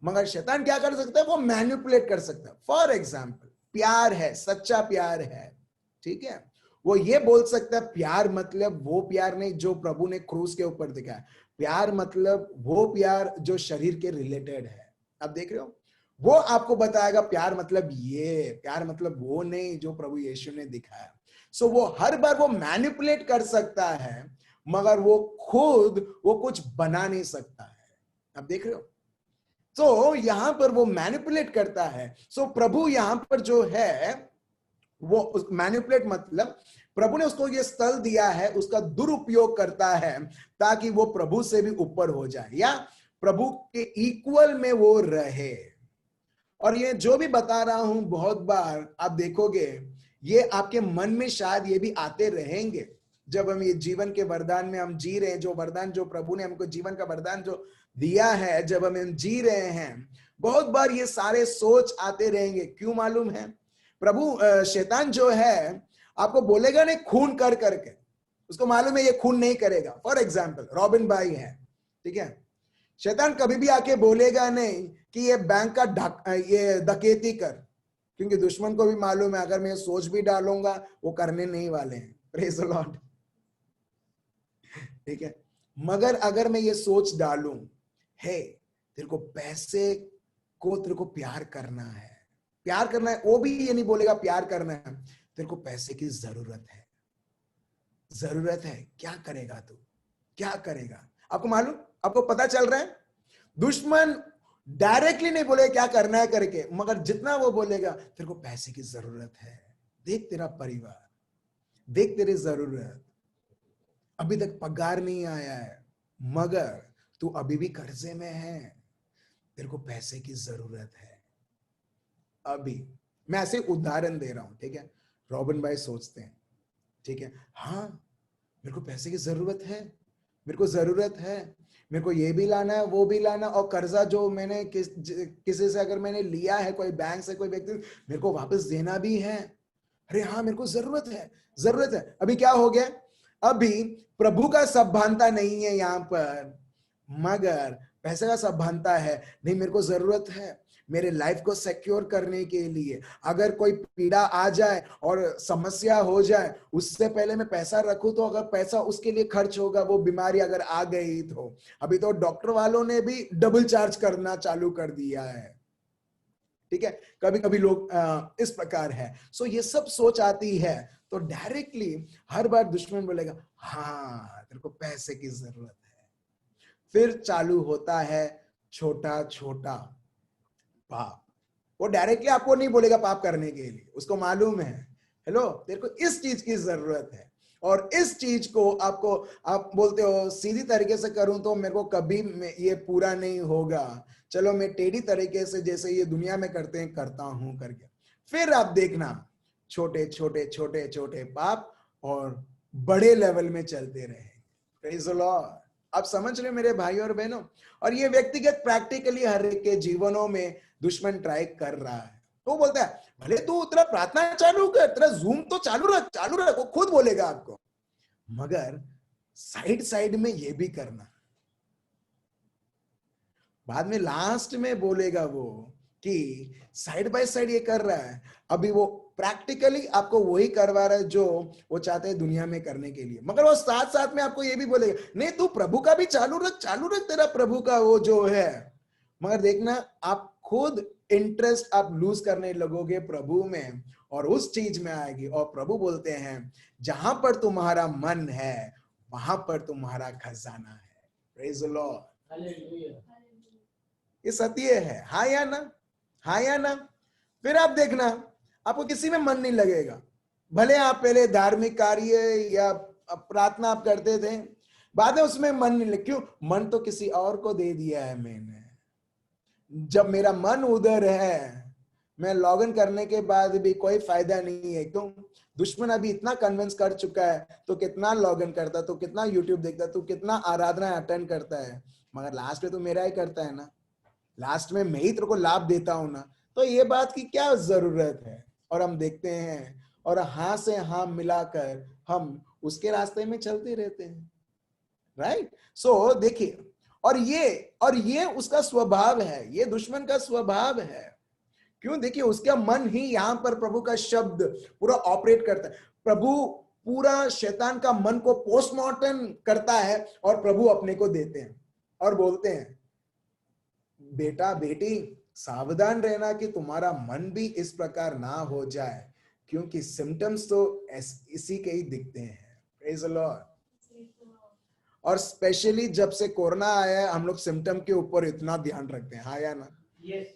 [SPEAKER 1] मगर शैतान क्या कर सकता है, वो मैनिपुलेट कर सकता है। फॉर एग्जाम्पल, प्यार है, सच्चा प्यार है, ठीक है, वो ये बोल सकता है प्यार मतलब वो प्यार नहीं जो प्रभु ने क्रूस के ऊपर दिखाया। प्यार मतलब वो प्यार जो शरीर के रिलेटेड है। अब देख रहे हो, वो आपको बताएगा प्यार मतलब ये, प्यार मतलब वो नहीं जो प्रभु यीशु ने दिखाया। सो वो हर बार वो मैनिपुलेट कर सकता है, मगर वो खुद वो कुछ बना नहीं सकता है। अब देख रहे हो, तो यहां पर वो मैनिपुलेट करता है। सो प्रभु यहां पर जो है वो मैनिपुलेट मतलब प्रभु ने उसको ये स्थल दिया है, उसका दुरुपयोग करता है ताकि वो प्रभु से भी ऊपर हो जाए या प्रभु के इक्वल में वो रहे। और ये जो भी बता रहा हूं बहुत बार आप देखोगे, ये आपके मन में शायद ये भी आते रहेंगे जब हम ये जीवन के वरदान में हम जी रहे हैं। जो वरदान जो प्रभु ने हमको जीवन का वरदान जो दिया है, जब हम जी रहे हैं, बहुत बार ये सारे सोच आते रहेंगे। क्यों मालूम है, प्रभु शैतान जो है आपको बोलेगा नहीं खून कर करके, उसको मालूम है ये खून नहीं करेगा। फॉर एग्जाम्पल रॉबिन भाई है, ठीक है, शैतान कभी भी आके बोलेगा नहीं कि ये बैंक का ये डकैती कर, क्योंकि दुश्मन को भी मालूम है अगर मैं सोच भी डालूंगा वो करने नहीं वाले हैं। प्रेज द लॉर्ड, ठीक है। मगर अगर मैं ये सोच डालूं, हे तेरे को पैसे को तेरे को प्यार करना है, प्यार करना है, वो भी ये नहीं बोलेगा प्यार करना है, तेरे को पैसे की जरूरत है, जरूरत है, क्या करेगा तू, क्या करेगा। आपको मालूम, आपको पता चल रहा है, दुश्मन डायरेक्टली नहीं बोलेगा क्या करना है करके, मगर जितना वो बोलेगा तेरे को पैसे की जरूरत है, देख तेरा परिवार, देख तेरी जरूरत, अभी तक पगार नहीं आया है मगर तू अभी भी कर्जे में है, तेरे को पैसे की जरूरत है। अभी मैं ऐसे उदाहरण दे रहा हूं, ठीक है। रॉबिन भाई सोचते हैं, ठीक है, हाँ मेरे को पैसे की जरूरत है, मेरे को जरूरत है, मेरे को ये भी लाना है वो भी लाना, और कर्जा जो मैंने किसी से अगर मैंने लिया है, कोई बैंक से कोई व्यक्ति, मेरे को वापस देना भी है। अरे हाँ मेरे को जरूरत है, जरूरत है। अभी क्या हो गया, अभी प्रभु का सभानता नहीं है यहाँ पर, मगर पैसे का सभानता है। नहीं, मेरे को जरूरत है मेरे लाइफ को सिक्योर करने के लिए, अगर कोई पीड़ा आ जाए और समस्या हो जाए, उससे पहले मैं पैसा रखूं, तो अगर पैसा उसके लिए खर्च होगा, वो बीमारी अगर आ गई तो। अभी तो डॉक्टर वालों ने भी डबल चार्ज करना चालू कर दिया है, ठीक है। कभी कभी लोग इस प्रकार है। सो ये सब सोच आती है, तो डायरेक्टली हर बार दुश्मन बोलेगा हाँ तेरे को पैसे की जरूरत है। फिर चालू होता है छोटा छोटा पाप। वो डायरेक्टली आपको नहीं बोलेगा पाप करने के लिए, उसको मालूम है हेलो तेरे को इस चीज की जरूरत है, और इस चीज को आपको आप बोलते हो सीधी तरीके से करूं तो मेरे को कभी ये पूरा नहीं होगा, चलो मैं टेढ़ी तरीके से जैसे ये दुनिया में करते हैं करता हूं करके। फिर आप देखना छोटे छोटे छोटे छोटे पाप और बड़े लेवल में चलते रहे। Praise the Lord. आप समझ रहे मेरे भाई और बहनों, और ये व्यक्तिगत प्रैक्टिकली हर एक के जीवनों में दुश्मन ट्राई कर रहा है। तो बोलता है भले तू तेरा प्रार्थना चालू कर, तेरा जूम तो चालू रख, वो खुद बोलेगा आपको, मगर साइड साइड में ये भी करना। बाद में लास्ट में बोलेगा वो कि साइड बाय साइड ये कर रहा है, अभी वो प्रैक्टिकली आपको वही करवा रहा है जो वो चाहते हैं दुनिया में करने के लिए, मगर वो साथ साथ में आपको ये भी बोलेगा नहीं तू प्रभु का भी चालू रख तेरा प्रभु का वो जो है। मगर देखना आप खुद इंटरेस्ट आप लूज करने लगोगे प्रभु में, और उस चीज में आएगी। और प्रभु बोलते हैं जहां पर तुम्हारा मन है वहां पर तुम्हारा खजाना है। Praise the Lord, hallelujah. ये सत्य है, हाँ या ना, हाँ या ना। फिर आप देखना आपको किसी में मन नहीं लगेगा, भले आप पहले धार्मिक कार्य या प्रार्थना आप करते थे, बाद में उसमें मन नहीं लगे। क्यों? मन तो किसी और को दे दिया है मैंने। जब मेरा मन उधर है, मैं लॉगिन करने के बाद भी कोई फायदा नहीं है। क्यों? दुश्मन अभी इतना कन्विंस कर चुका है, तो कितना लॉगिन करता, तो कितना यूट्यूब देखता, तो कितना आराधना अटेंड करता है, मगर लास्ट में तो मेरा ही करता है ना, लास्ट में मैं ही तेरे को लाभ देता हूं ना, तो ये बात की क्या जरूरत है। और हम देखते हैं और हाँ से हाँ मिलाकर हम उसके रास्ते में चलते रहते हैं, राइट। सो देखिए, और ये उसका स्वभाव है, ये दुश्मन का स्वभाव है। क्यों? देखिए, उसका मन ही यहां पर प्रभु का शब्द पूरा ऑपरेट करता है। प्रभु पूरा शैतान का मन को पोस्टमार्टम करता है और प्रभु अपने को देते हैं और बोलते हैं, बेटा बेटी सावधान रहना कि तुम्हारा मन भी इस प्रकार ना हो जाए, क्योंकि सिम्टम्स तो इसी के ही दिखते हैं। Praise the Lord. और स्पेशली जब से कोरोना आया है, हम लोग सिम्टम के ऊपर इतना ध्यान रखते हैं, हाँ या ना?
[SPEAKER 3] यस।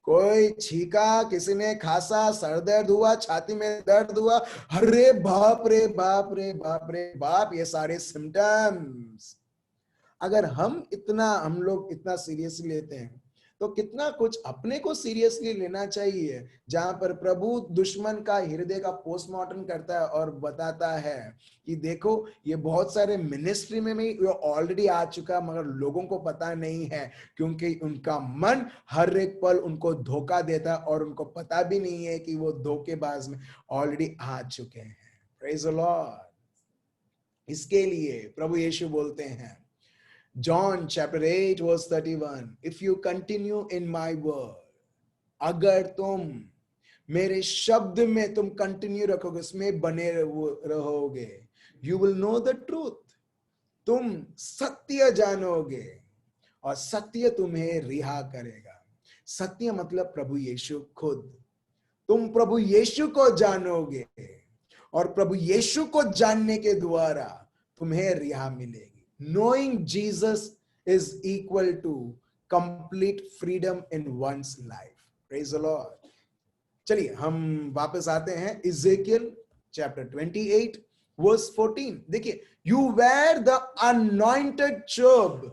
[SPEAKER 1] कोई छींका, किसी ने खांसा, सर दर्द हुआ, छाती में दर्द हुआ, अरे बाप रे बाप रे बाप रे बाप, ये सारे सिम्टम्स। अगर हम लोग इतना सीरियसली लेते हैं, तो कितना कुछ अपने को सीरियसली लेना चाहिए, जहां पर प्रभु दुश्मन का हृदय का पोस्टमार्टम करता है और बताता है कि देखो, ये बहुत सारे मिनिस्ट्री में भी ऑलरेडी आ चुका, मगर लोगों को पता नहीं है, क्योंकि उनका मन हर एक पल उनको धोखा देता है और उनको पता भी नहीं है कि वो धोखेबाज में ऑलरेडी आ चुके हैं। Praise the Lord. इसके लिए प्रभु यीशु बोलते हैं, John chapter 8 verse 31, if you continue in my word, अगर तुम मेरे शब्द में तुम कंटिन्यू रखोगे, उसमें बने रहोगे, you will know the truth, तुम सत्य जानोगे और सत्य तुम्हें रिहा करेगा। सत्य मतलब प्रभु यीशु खुद। तुम प्रभु यीशु को जानोगे और प्रभु यीशु को जानने के द्वारा तुम्हें रिहा मिलेगी। Knowing Jesus is equal to complete freedom in one's life. Praise the Lord. चलिए हम वापस आते हैं Ezekiel chapter 28 verse 14। देखिए, you were the anointed cherub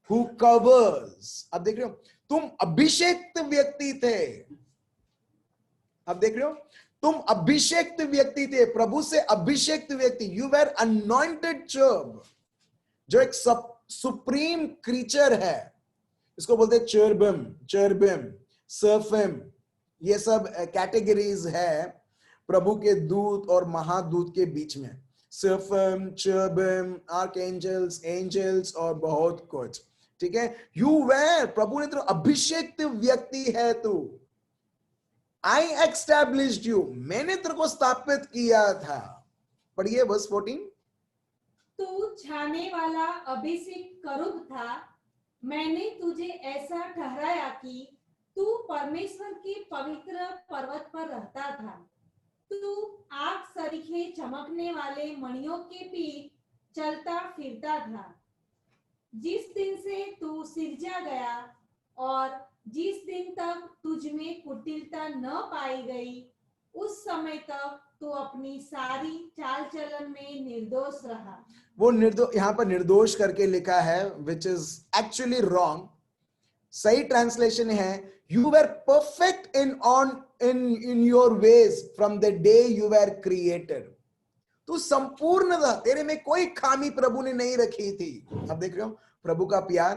[SPEAKER 1] who covers। अब देख रहे हो, तुम अभिषेक्त व्यक्ति थे। अब देख रहे हो, तुम अभिषेक्त व्यक्ति थे, प्रभु से अभिषेक्त व्यक्ति। You were anointed cherub, जो एक सुप्रीम क्रीचर है, इसको बोलते हैं चेरबिम, सर्फिम, ये सब कैटेगरीज है प्रभु के दूत और महादूत के बीच में। सर्फिम, चेरबिम, आर्कएंजल्स, एंजल्स और बहुत कुछ, ठीक है। यू वेर, प्रभु ने तो अभिषेक्त व्यक्ति है तू। आई एस्टैब्लिश्ड यू, मैंने तेरे को स्थापित किया था। पढ़िए वर्स 14।
[SPEAKER 2] तू छाने वाला अभिषेक करूब था, मैंने तुझे ऐसा ठहराया कि तू परमेश्वर के पवित्र पर्वत पर रहता था। तू आग सरीखे चमकने वाले मणियों के पीछे चलता फिरता था। जिस दिन से तू सिरजा गया और जिस दिन तक तुझ में कुटिलता न पाई गई, उस समय तक तू अपनी सारी चाल चलन में निर्दोष रहा। वो यहाँ पर निर्दोष करके लिखा है, which is actually wrong। सही ट्रांसलेशन है, you were perfect in your ways from the day you were created। तू संपूर्ण था, तेरे में कोई खामी प्रभु ने नहीं रखी थी। अब देख रहे हो प्रभु का प्यार,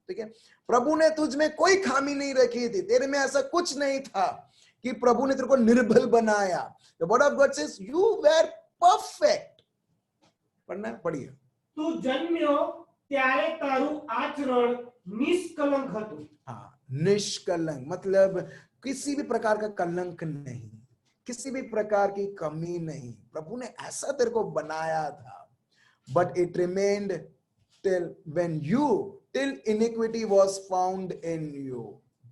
[SPEAKER 2] ठीक है। प्रभु ने तुझ में कोई खामी नहीं रखी थी, तेरे में ऐसा कुछ नहीं था कि प्रभु ने तेरे को निर्बल बनाया। The word of God says you were perfect। पढ़ना है, पढ़िए।
[SPEAKER 3] तू जन्म्यो त्यारे तारू आचरण निष्कलंक હતું।
[SPEAKER 1] हाँ, निष्कलंक मतलब किसी भी प्रकार का कलंक नहीं, किसी भी प्रकार की कमी नहीं। प्रभु ने ऐसा तेरे को बनाया था। But it remained till iniquity was found in you।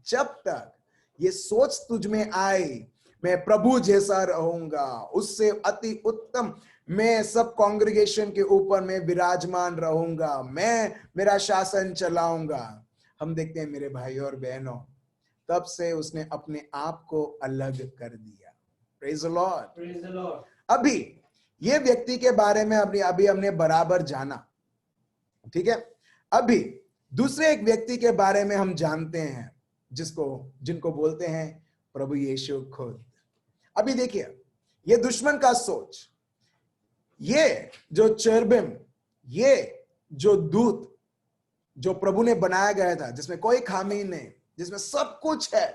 [SPEAKER 1] जब तक ये सोच तुझ में आई, मैं प्रभु जैसा रहूंगा, उससे अति उत्तम मैं सब कांग्रेगेशन के ऊपर मैं विराजमान रहूंगा, मैं मेरा शासन चलाऊंगा। हम देखते हैं मेरे भाई और बहनों, तब से उसने अपने आप को अलग कर दिया। Praise the Lord. अभी ये व्यक्ति के बारे में अभी हमने बराबर जाना, ठीक है। अभी दूसरे एक व्यक्ति के बारे में हम जानते हैं जिनको बोलते हैं प्रभु यीशु खुद। अभी देखिए, ये दुश्मन का सोच, ये जो चेरुबिम, ये जो दूत जो प्रभु ने बनाया गया था, जिसमें कोई खामी नहीं, जिसमें सब कुछ है,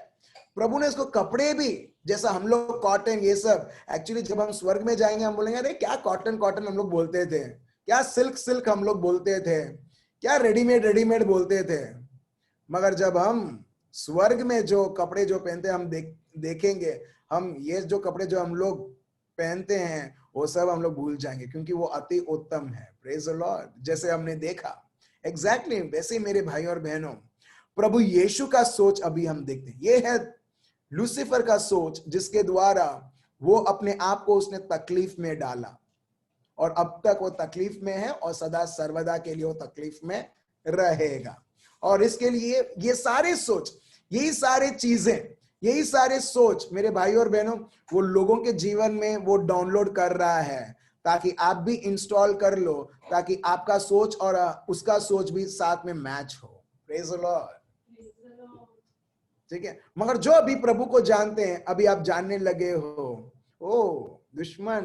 [SPEAKER 1] प्रभु ने इसको कपड़े भी, जैसा हम लोग कॉटन ये सब, एक्चुअली जब हम स्वर्ग में जाएंगे हम बोलेंगे अरे क्या कॉटन कॉटन हम लोग बोलते थे, क्या सिल्क सिल्क हम लोग बोलते थे, क्या रेडीमेड रेडीमेड बोलते थे। मगर जब हम स्वर्ग में जो कपड़े जो पहनते हैं हम देखेंगे, हम ये जो कपड़े जो हम लोग पहनते हैं वो सब हम लोग भूल जाएंगे, क्योंकि वो अति उत्तम है। Praise the Lord. जैसे हमने देखा एग्जैक्टली वैसे मेरे भाई और बहनों, प्रभु यीशु का सोच अभी हम देखते हैं, ये है लूसीफर का सोच, जिसके द्वारा वो अपने आप को उसने तकलीफ में डाला, और अब तक वो तकलीफ में है और सदा सर्वदा के लिए वो तकलीफ में रहेगा। और इसके लिए ये सारे सोच, यही सारे चीजें, यही सारे सोच मेरे भाई और बहनों वो लोगों के जीवन में वो डाउनलोड कर रहा है, ताकि आप भी इंस्टॉल कर लो, ताकि आपका सोच और उसका सोच भी साथ में मैच हो। Praise the Lord. ठीक है। मगर जो अभी प्रभु को जानते हैं, अभी आप जानने लगे हो, ओ दुश्मन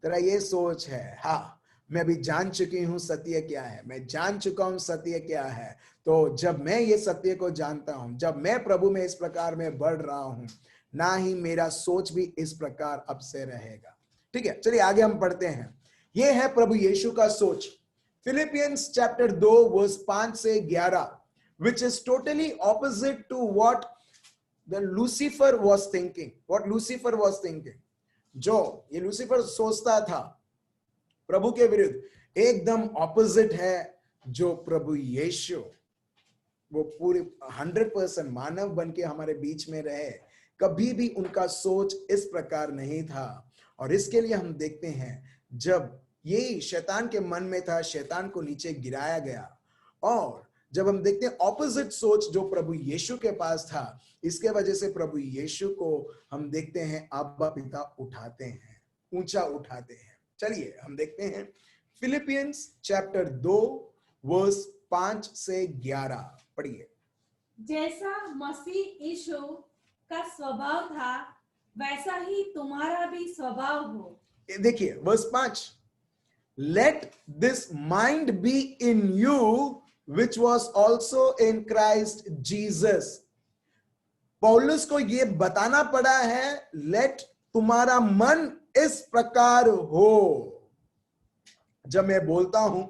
[SPEAKER 1] तेरा ये सोच है, हाँ मैं अभी जान चुकी हूं सत्य क्या है, मैं जान चुका हूं सत्य क्या है। तो जब मैं ये सत्य को जानता हूं, जब मैं प्रभु में इस प्रकार में बढ़ रहा हूं, ना ही मेरा सोच भी इस प्रकार अब से रहेगा। ठीक है, चलिए आगे हम पढ़ते हैं। ये है प्रभु यीशु का सोच। फिलिपियंस चैप्टर 2 वर्स 5 से 11, which is totally opposite to what the Lucifer was thinking. What Lucifer was thinking. जो ये लूसीफर सोचता था प्रभु के विरुद्ध, एकदम ऑपोजिट है जो प्रभु यीशु, वो पूरी 100% मानव बन के हमारे बीच में रहे, कभी भी उनका सोच इस प्रकार नहीं था। और इसके लिए हम देखते हैं जब यही शैतान के मन में था, शैतान को नीचे गिराया गया। और जब हम देखते हैं ऑपोजिट सोच जो प्रभु यीशु के पास था, इसके वजह से प्रभु यीशु को हम देखते हैं अब्बा पिता उठाते हैं, ऊंचा उठाते हैं। चलिए हम देखते हैं फिलिपियंस चैप्टर 2 वर्स 5 से 11, पढ़िए।
[SPEAKER 2] जैसा मसीह यीशु का स्वभाव था, वैसा ही तुम्हारा भी स्वभाव हो।
[SPEAKER 1] देखिए verse 5, let this mind be in you which was also in Christ Jesus. पौलुस को ये बताना पड़ा है, लेट तुम्हारा मन इस प्रकार हो। जब मैं बोलता हूं,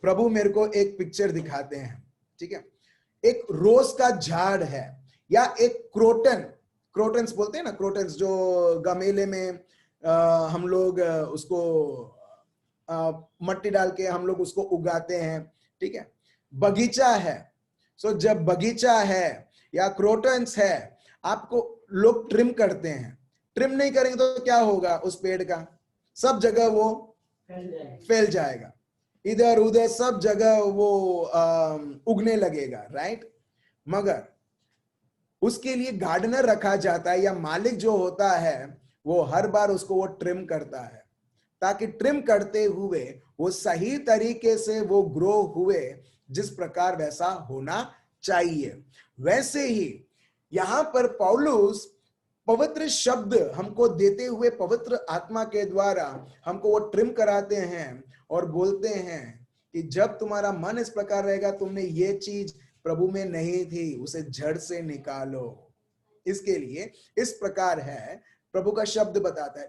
[SPEAKER 1] प्रभु मेरे को एक पिक्चर दिखाते हैं, ठीक है, एक रोज का झाड़ है या एक क्रोटन्स बोलते हैं ना, क्रोटन्स जो गमले में हम लोग उसको मट्टी डाल के हम लोग उसको उगाते हैं, ठीक है। बगीचा है, सो जब बगीचा है या क्रोटन्स है, आपको लोग ट्रिम करते हैं, ट्रिम नहीं करेंगे तो क्या होगा, उस पेड़ का सब जगह वो फैल जाएगा, इधर उधर सब जगह वो उगने लगेगा, राइट। मगर उसके लिए गार्डनर रखा जाता है या मालिक जो होता है वो हर बार उसको वो ट्रिम करता है, ताकि ट्रिम करते हुए वो सही तरीके से वो ग्रो हुए, जिस प्रकार वैसा होना चाहिए। वैसे ही यहां पर पौलुस पवित्र शब्द हमको देते हुए पवित्र आत्मा के द्वारा हमको वो ट्रिम कराते हैं और बोलते हैं कि जब तुम्हारा मन इस प्रकार रहेगा, तुमने ये चीज प्रभु में नहीं थी, उसे जड़ से निकालो। इसके लिए इस प्रकार है, प्रभु का शब्द बताता है,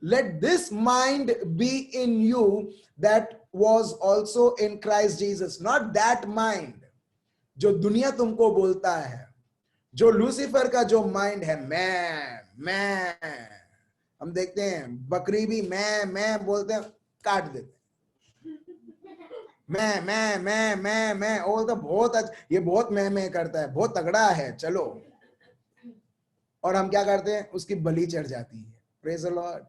[SPEAKER 1] let this mind be in you that was also in Christ Jesus. Not that mind जो दुनिया तुमको बोलता है, जो लूसीफर का जो माइंड है, मैं हम देखते हैं बकरी भी मैं बोलते हैं, काट देते मैं वो तो बहुत अच्छा, ये बहुत मैं करता है, बहुत तगड़ा है, चलो, और हम क्या करते हैं, उसकी बलि चढ़ जाती है। Praise the Lord.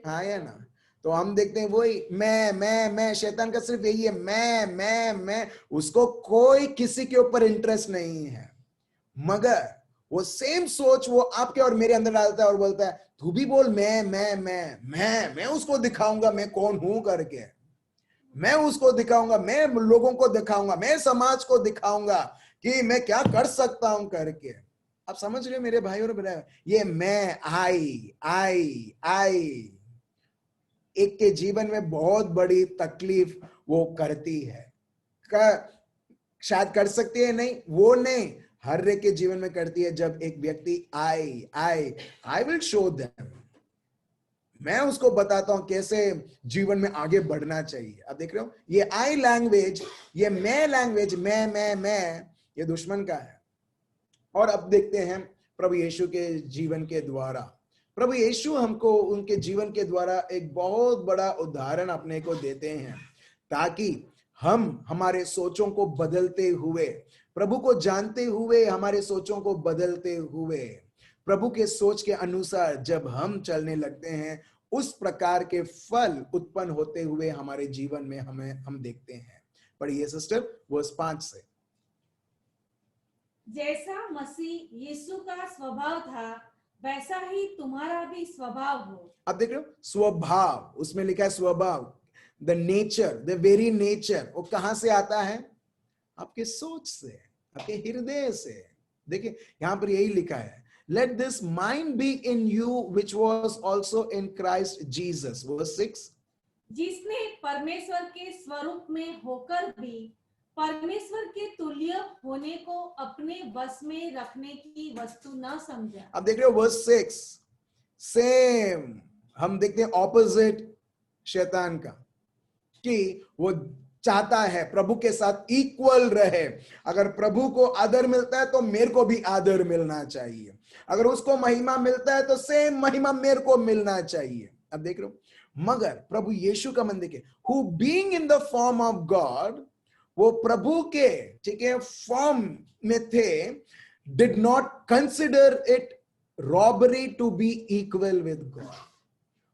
[SPEAKER 1] हाँ या ना। तो हम देखते हैं वही मैं, शैतान का सिर्फ यही है, मैं, उसको कोई किसी के ऊपर इंटरेस्ट नहीं है। मगर वो सेम सोच वो आपके और मेरे अंदर डालता है और बोलता है तू भी बोल मैं उसको दिखाऊंगा मैं कौन हूं करके, मैं उसको दिखाऊंगा, मैं लोगों को दिखाऊंगा, मैं समाज को दिखाऊंगा कि मैं क्या कर सकता हूं करके। आप समझ रहे हो मेरे भाई और बहन, ये मैं आई एक के जीवन में बहुत बड़ी तकलीफ वो करती है। शायद कर सकती है नहीं, वो नहीं, हर एक के जीवन में करती है। जब एक व्यक्ति आई विल शो देम, मैं उसको बताता हूं कैसे जीवन में आगे बढ़ना चाहिए। अब देख रहे हो ये आई लैंग्वेज, ये मैं लैंग्वेज, मैं ये दुश्मन का है। और अब देखते हैं प्रभु यीशु के जीवन के द्वारा, प्रभु यीशु हमको उनके जीवन के द्वारा एक बहुत बड़ा उदाहरण अपने को देते हैं, ताकि हम हमारे सोचों को बदलते हुए, प्रभु को जानते हुए हमारे सोचों को बदलते हुए, प्रभु के सोच के अनुसार जब हम चलने लगते हैं, उस प्रकार के फल उत्पन्न होते हुए हमारे जीवन में हम देखते हैं। पढ़िए सिस्टर वर्स 5 से।
[SPEAKER 2] जैसा मसीह यीशु का स्वभाव था वैसा ही तुम्हारा भी स्वभाव हो।
[SPEAKER 1] अब देख रहे हो स्वभाव, उसमें लिखा है स्वभाव, the nature, the very nature, वो कहां से आता है? आपके सोच से, आपके हृदय से। देखिए यहां पर यही लिखा है, let this mind be in you which was also in Christ Jesus, verse 6,
[SPEAKER 2] जिसने परमेश्वर के स्वरूप में होकर भी परमेश्वर के तुल्य होने को अपने वश में रखने की वस्तु न समझा।
[SPEAKER 1] अब देख रहे हो वर्स 6, सेम हम देखते हैं ऑपोजिट शैतान का, कि वो चाहता है प्रभु के साथ इक्वल रहे। अगर प्रभु को आदर मिलता है तो मेरे को भी आदर मिलना चाहिए, अगर उसको महिमा मिलता है तो सेम महिमा मेरे को मिलना चाहिए। अब देख रहे हो, मगर प्रभु यीशु का मन देखिए, who being in the form of God, वो प्रभु के ठीक है फॉर्म में थे, did not consider it robbery to be equal with God.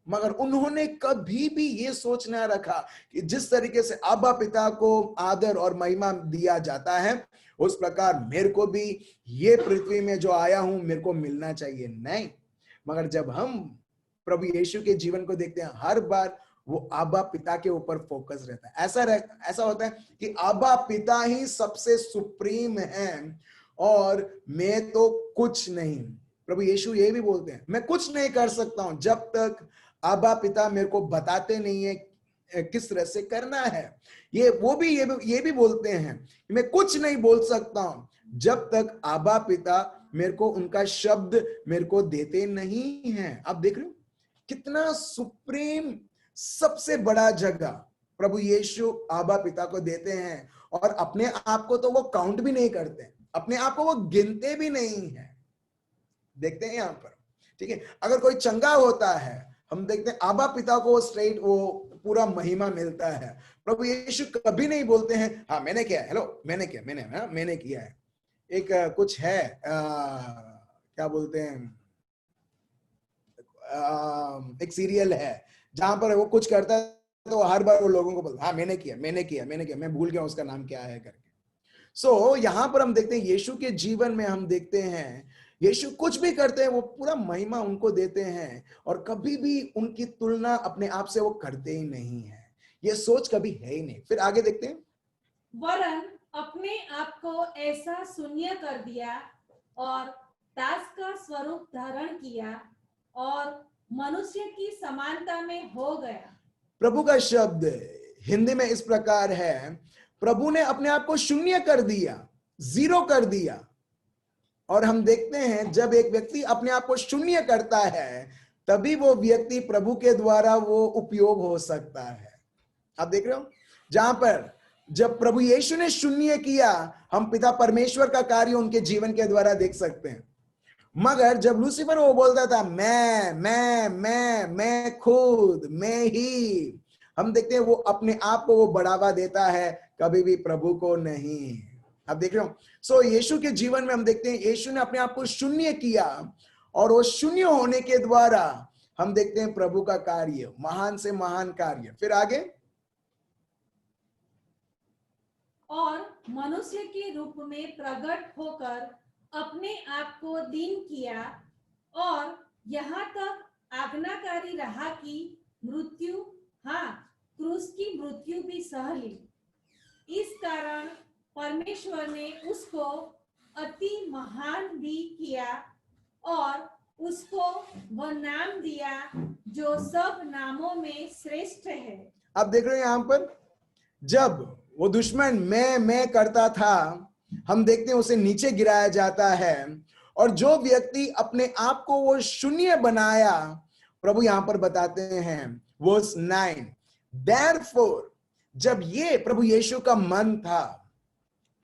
[SPEAKER 1] मगर उन्होंने कभी भी ये सोच ना रखा कि जिस तरीके से आबा पिता को आदर और महिमा दिया जाता है उस प्रकार मेरे को भी ये पृथ्वी में जो आया हूं मेरे को मिलना चाहिए, नहीं। मगर जब हम प्रभु यीशु के जीवन को देखते हैं, हर बार वो आबा पिता के ऊपर फोकस रहता है। ऐसा होता है कि आबा पिता ही सबसे सुप्रीम है और मैं तो कुछ नहीं। प्रभु यीशु ये भी बोलते हैं, मैं कुछ नहीं कर सकता हूं जब तक आबा पिता मेरे को बताते नहीं है किस तरह से करना है। ये भी बोलते हैं कि मैं कुछ नहीं बोल सकता हूं जब तक आबा पिता मेरे को उनका शब्द मेरे को देते नहीं है। आप देख रहे हो कितना सुप्रीम, सबसे बड़ा जगह प्रभु यीशु आबा पिता को देते हैं, और अपने आप को तो वो काउंट भी नहीं करते, अपने आप को वो गिनते भी नहीं है। देखते हैं यहां पर, ठीक है, अगर कोई चंगा होता है हम देखते हैं आबा पिता को स्ट्रेट वो पूरा महिमा मिलता है। प्रभु यीशु कभी नहीं बोलते हैं हाँ मैंने किया, हेलो मैंने किया, मैंने किया है। एक कुछ है क्या बोलते हैं, एक सीरियल है जहां पर वो कुछ करता है तो हर बार वो लोगों को बोलता हाँ मैंने किया, मैं भूल गया उसका नाम क्या है करके। सो यहां पर हम देखते हैं यीशु के जीवन में हम देखते हैं यीशु कुछ भी करते हैं वो पूरा महिमा उनको देते हैं, और कभी भी उनकी तुलना अपने आप से वो करते ही नहीं है, ये सोच कभी है ही नहीं। फिर आगे देखते हैं,
[SPEAKER 2] वरन अपने आप को ऐसा शून्य कर दिया और दास का स्वरूप धारण किया और मनुष्य की समानता में हो गया।
[SPEAKER 1] प्रभु का शब्द हिंदी में इस प्रकार है, प्रभु ने अपने आप को शून्य कर दिया, जीरो कर दिया। और हम देखते हैं जब एक व्यक्ति अपने आप को शून्य करता है तभी वो व्यक्ति प्रभु के द्वारा वो उपयोग हो सकता है। आप देख रहे हो जहां पर जब प्रभु यीशु ने शून्य किया, हम पिता परमेश्वर का कार्य उनके जीवन के द्वारा देख सकते हैं। मगर जब लूसीफर वो बोलता था मैं खुद, मैं ही, हम देखते हैं वो अपने आप को वो बढ़ावा देता है, कभी भी प्रभु को नहीं। आप देख रहे हो, सो यीशु के जीवन में हम देखते हैं यीशु ने अपने आप को शून्य किया, और वो शून्य होने के द्वारा हम देखते हैं प्रभु का कार्य, महान से महान कार्य। फिर आगे,
[SPEAKER 2] और मनुष्य के रूप में प्रकट होकर अपने आप को दीन किया और यहाँ तक आज्ञाकारी रहा कि मृत्यु, हाँ, क्रूस की मृत्यु भी सह ली। इस कारण परमेश्वर ने उसको अति महान भी किया और उसको वह नाम दिया जो सब नामों में श्रेष्ठ है।
[SPEAKER 1] आप देख रहे हैं यहां पर, जब वो दुश्मन मैं करता था, हम देखते हैं उसे नीचे गिराया जाता है, और जो व्यक्ति अपने आप को वो शून्य बनाया, प्रभु यहां पर बताते हैं वर्स 9, देयरफॉर, जब ये प्रभु यीशु का मन था,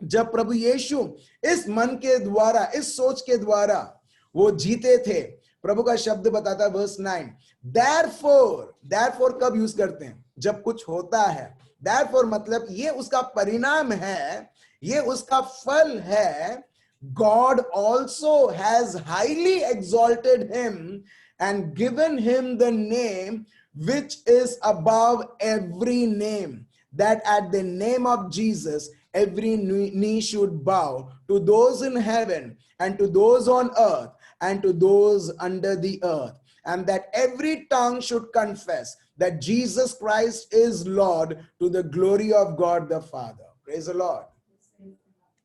[SPEAKER 1] जब प्रभु यीशु इस मन के द्वारा, इस सोच के द्वारा वो जीते थे, प्रभु का शब्द बताता है वर्स 9, देयरफॉर कब यूज करते हैं? जब कुछ होता है। देयरफॉर मतलब ये उसका परिणाम है, ये उसका फल है। God also has highly exalted him and given him the name which is above every name, that at the name of Jesus every knee should bow, to those in heaven and to those on earth and to those under the earth, and that every tongue should confess that Jesus Christ is Lord, to the glory of God the Father. Praise the Lord.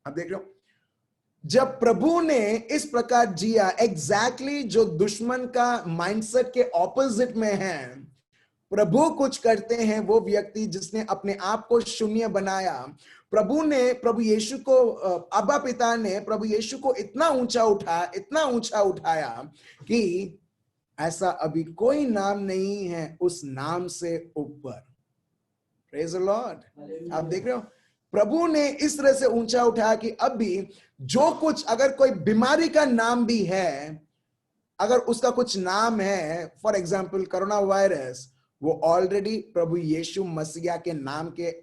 [SPEAKER 1] अब देख लो, जब प्रभु ने इस प्रकार जिया, exactly जो दुश्मन का mindset के ऑपोजिट में है, प्रभु कुछ करते हैं, वो व्यक्ति जिसने अपने आप को शून्य बनाया, प्रभु ने, प्रभु यीशु को, अब्बा पिता ने प्रभु यीशु को इतना ऊंचा उठाया कि ऐसा अभी कोई नाम नहीं है उस नाम से ऊपर। Praise the Lord. आप देख रहे हो, प्रभु ने इस तरह से ऊंचा उठाया कि अभी जो कुछ, अगर कोई बीमारी का नाम भी है, अगर उसका कुछ नाम है, फॉर एग्जाम्पल कोरोना वायरस, वो ऑलरेडी प्रभु यीशु मसीहा के नाम के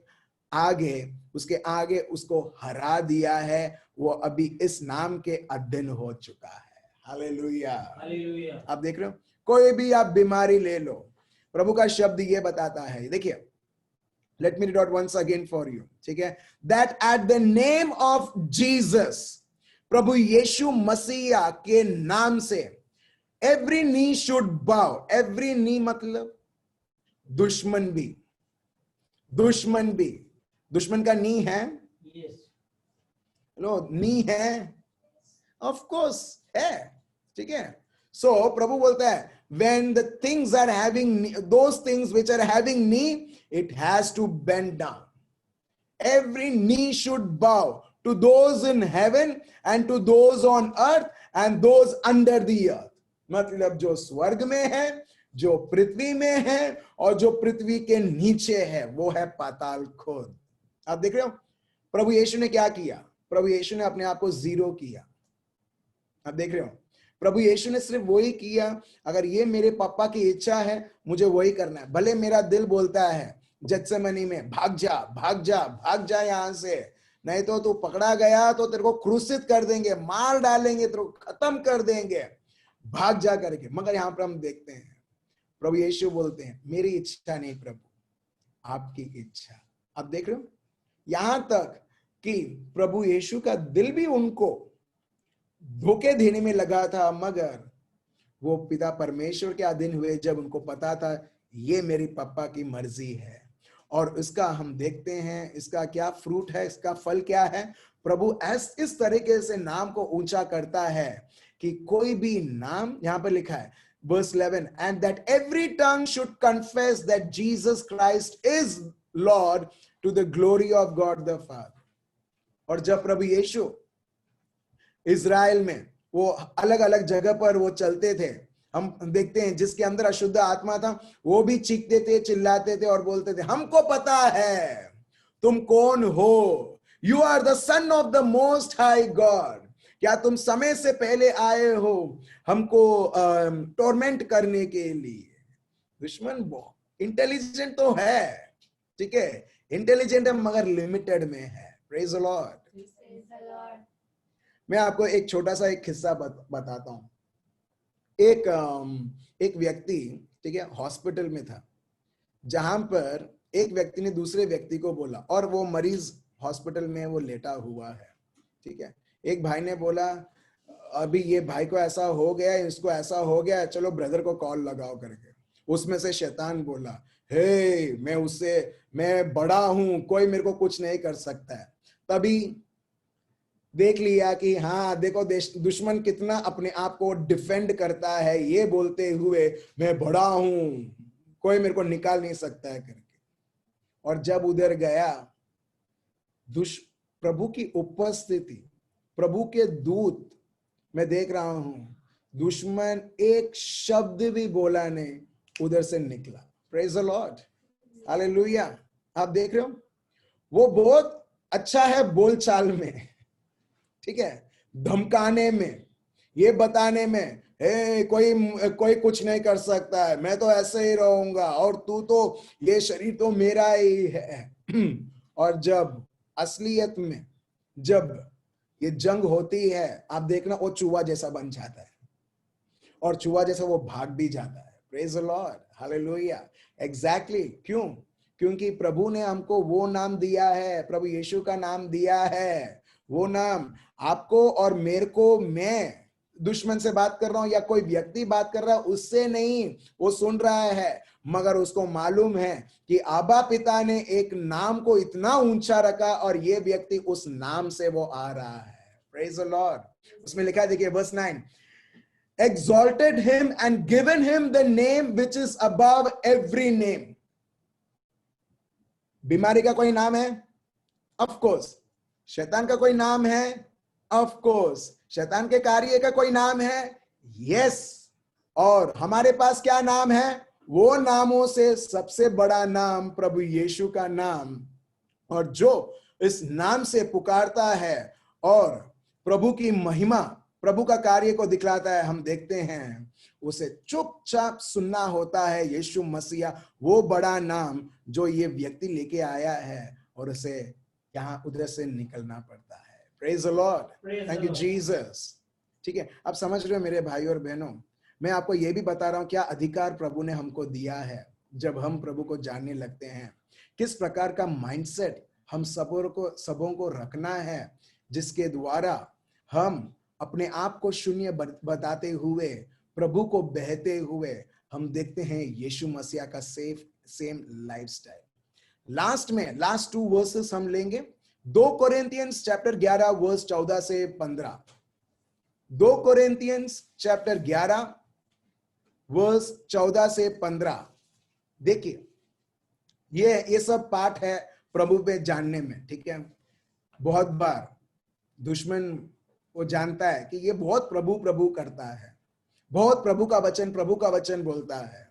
[SPEAKER 1] आगे, उसके आगे उसको हरा दिया है। वो अभी इस नाम के अधीन हो चुका है। Hallelujah, hallelujah. आप देख रहे हो, कोई भी आप बीमारी ले लो, प्रभु का शब्द ये बताता है, देखिए, let me read out once again for you, ठीक है, that at the name of Jesus, प्रभु यीशु मसीहा के नाम से, every knee should bow. Every knee मतलब दुश्मन भी, दुश्मन का नी है, नो नी है, ऑफ कोर्स है, ठीक है। सो प्रभु बोलता है, when the things are having, those things which are having knee, it has to bend down. Every knee should bow to those in heaven and to those on earth and those under the earth. मतलब जो स्वर्ग में है, जो पृथ्वी में है, और जो पृथ्वी के नीचे है, वो है पाताल खोद। आप देख रहे हो, प्रभु यीशु ने क्या किया? प्रभु यीशु ने अपने आप को जीरो किया। आप देख रहे हो, प्रभु यीशु ने सिर्फ वही किया, अगर ये मेरे पापा की इच्छा है, मुझे वही करना है। भले मेरा दिल बोलता है गेत्सेमनी में, भाग जा यहां से, नहीं तो तू पकड़ा गया तो तेरे को क्रूसित कर देंगे, मार डालेंगे, तेरे को खत्म कर देंगे, भाग जा करके। मगर यहां पर हम देखते हैं प्रभु यीशु बोलते हैं, मेरी इच्छा नहीं प्रभु, आपकी इच्छा। आप देख रहे हो, यहां तक कि प्रभु यीशु का दिल भी उनको धोखे देने में लगा था, मगर वो पिता परमेश्वर के अधीन हुए जब उनको पता था ये मेरी पापा की मर्जी है। और इसका हम देखते हैं, इसका क्या फ्रूट है, इसका फल क्या है। प्रभु इस तरीके से नाम को ऊंचा करता है कि कोई भी नाम, यहां पर लिखा है verse 11, and that every tongue should confess that Jesus Christ is Lord, to the glory of God the Father. और जब प्रभु यीशु इज़राइल में वो अलग अलग जगह पर वो चलते थे, हम देखते हैं जिसके अंदर अशुद्ध आत्मा था, वो भी चीखते थे, चिल्लाते थे और बोलते थे, हमको पता है तुम कौन हो, you are the son of the most high God. क्या तुम समय से पहले आए हो हमको टॉर्मेंट करने के लिए। दुश्मन बहुत इंटेलिजेंट तो है, ठीक है, इंटेलिजेंट है मगर लिमिटेड में है। Praise the Lord. मैं आपको एक छोटा सा एक किस्सा बताता हूं। एक व्यक्ति, ठीक है, हॉस्पिटल में था, जहां पर एक व्यक्ति ने दूसरे व्यक्ति को बोला, और वो मरीज हॉस्पिटल में वो लेटा हुआ है, ठीक है। एक भाई ने बोला, अभी ये भाई को ऐसा हो गया, इसको ऐसा हो गया, चलो ब्रदर को कॉल लगाओ करके। उसमें से शैतान बोला, हे मैं बड़ा हूं, कोई मेरे को कुछ नहीं कर सकता है। तभी देख लिया कि हाँ देखो दुश्मन कितना अपने आप को डिफेंड करता है, ये बोलते हुए मैं बड़ा हूं, कोई मेरे को निकाल नहीं सकता है करके। और जब उधर गया, प्रभु की उपस्थिति, प्रभु के दूत, मैं देख रहा हूं, दुश्मन एक शब्द भी बोला नहीं, उधर से निकला। Praise the Lord, hallelujah. आप देख रहे हो, वो बहुत अच्छा है बोलचाल में, ठीक है, धमकाने में, ये बताने में, कोई कुछ नहीं कर सकता है, मैं तो ऐसे ही रहूंगा, और तू तो, ये शरीर तो मेरा ही है। और जब असलियत में जब ये जंग होती है, आप देखना वो चूहा जैसा बन जाता है, और चूहा जैसा वो भाग भी जाता है। Praise the Lord, hallelujah. Exactly, क्यों? क्योंकि प्रभु ने हमको वो नाम दिया है, प्रभु यीशु का नाम दिया है। वो नाम आपको और मेरे को, मैं दुश्मन से बात कर रहा हूं या कोई व्यक्ति बात कर रहा है, उससे नहीं, वो सुन रहा है, मगर उसको मालूम है कि आबा पिता ने एक नाम को इतना ऊंचा रखा और ये व्यक्ति उस नाम से वो आ रहा है। Praise the Lord. उसमें लिखा है, देखिए verse 9, exalted him and given him the name which is above every name। बीमारी का कोई नाम है? Of course. शैतान का कोई नाम है? Of course. शैतान के कार्य का कोई नाम है? यस। और हमारे पास क्या नाम है? वो नामों से सबसे बड़ा नाम प्रभु यीशु का नाम। और जो इस नाम से पुकारता है और प्रभु की महिमा, प्रभु का कार्य को दिखलाता है, हम देखते हैं उसे चुपचाप सुनना होता है। यीशु मसीहा वो बड़ा नाम जो ये व्यक्ति लेके आया है, और उसे यहां उधर से निकलना पड़ता है। Praise the Lord, thank you Jesus. ठीक है, आप समझ रहे हो मेरे भाई और बहनों, मैं आपको ये भी बता रहा हूं क्या अधिकार प्रभु ने हमको दिया है जब हम प्रभु को जानने लगते हैं। किस प्रकार का माइंडसेट हम सबों को रखना है, जिसके द्वारा हम अपने आप को शून्य बताते हुए, प्रभु को बहते हुए, हम देखते हैं यीशु मसीहा का सेम लाइफस्टाइल। लास्ट 2 वर्सेस हम लेंगे। 2 कोरिन्थियंस चैप्टर 11 वर्स 14 से 15। 2 कोरिन्थियंस चैप्टर 11 वर्स 14 से 15। देखिए, ये सब पाठ है प्रभु पे जानने में, ठीक है। बहुत बार दुश्मन वो जानता है कि ये बहुत प्रभु करता है, बहुत प्रभु का वचन बोलता है,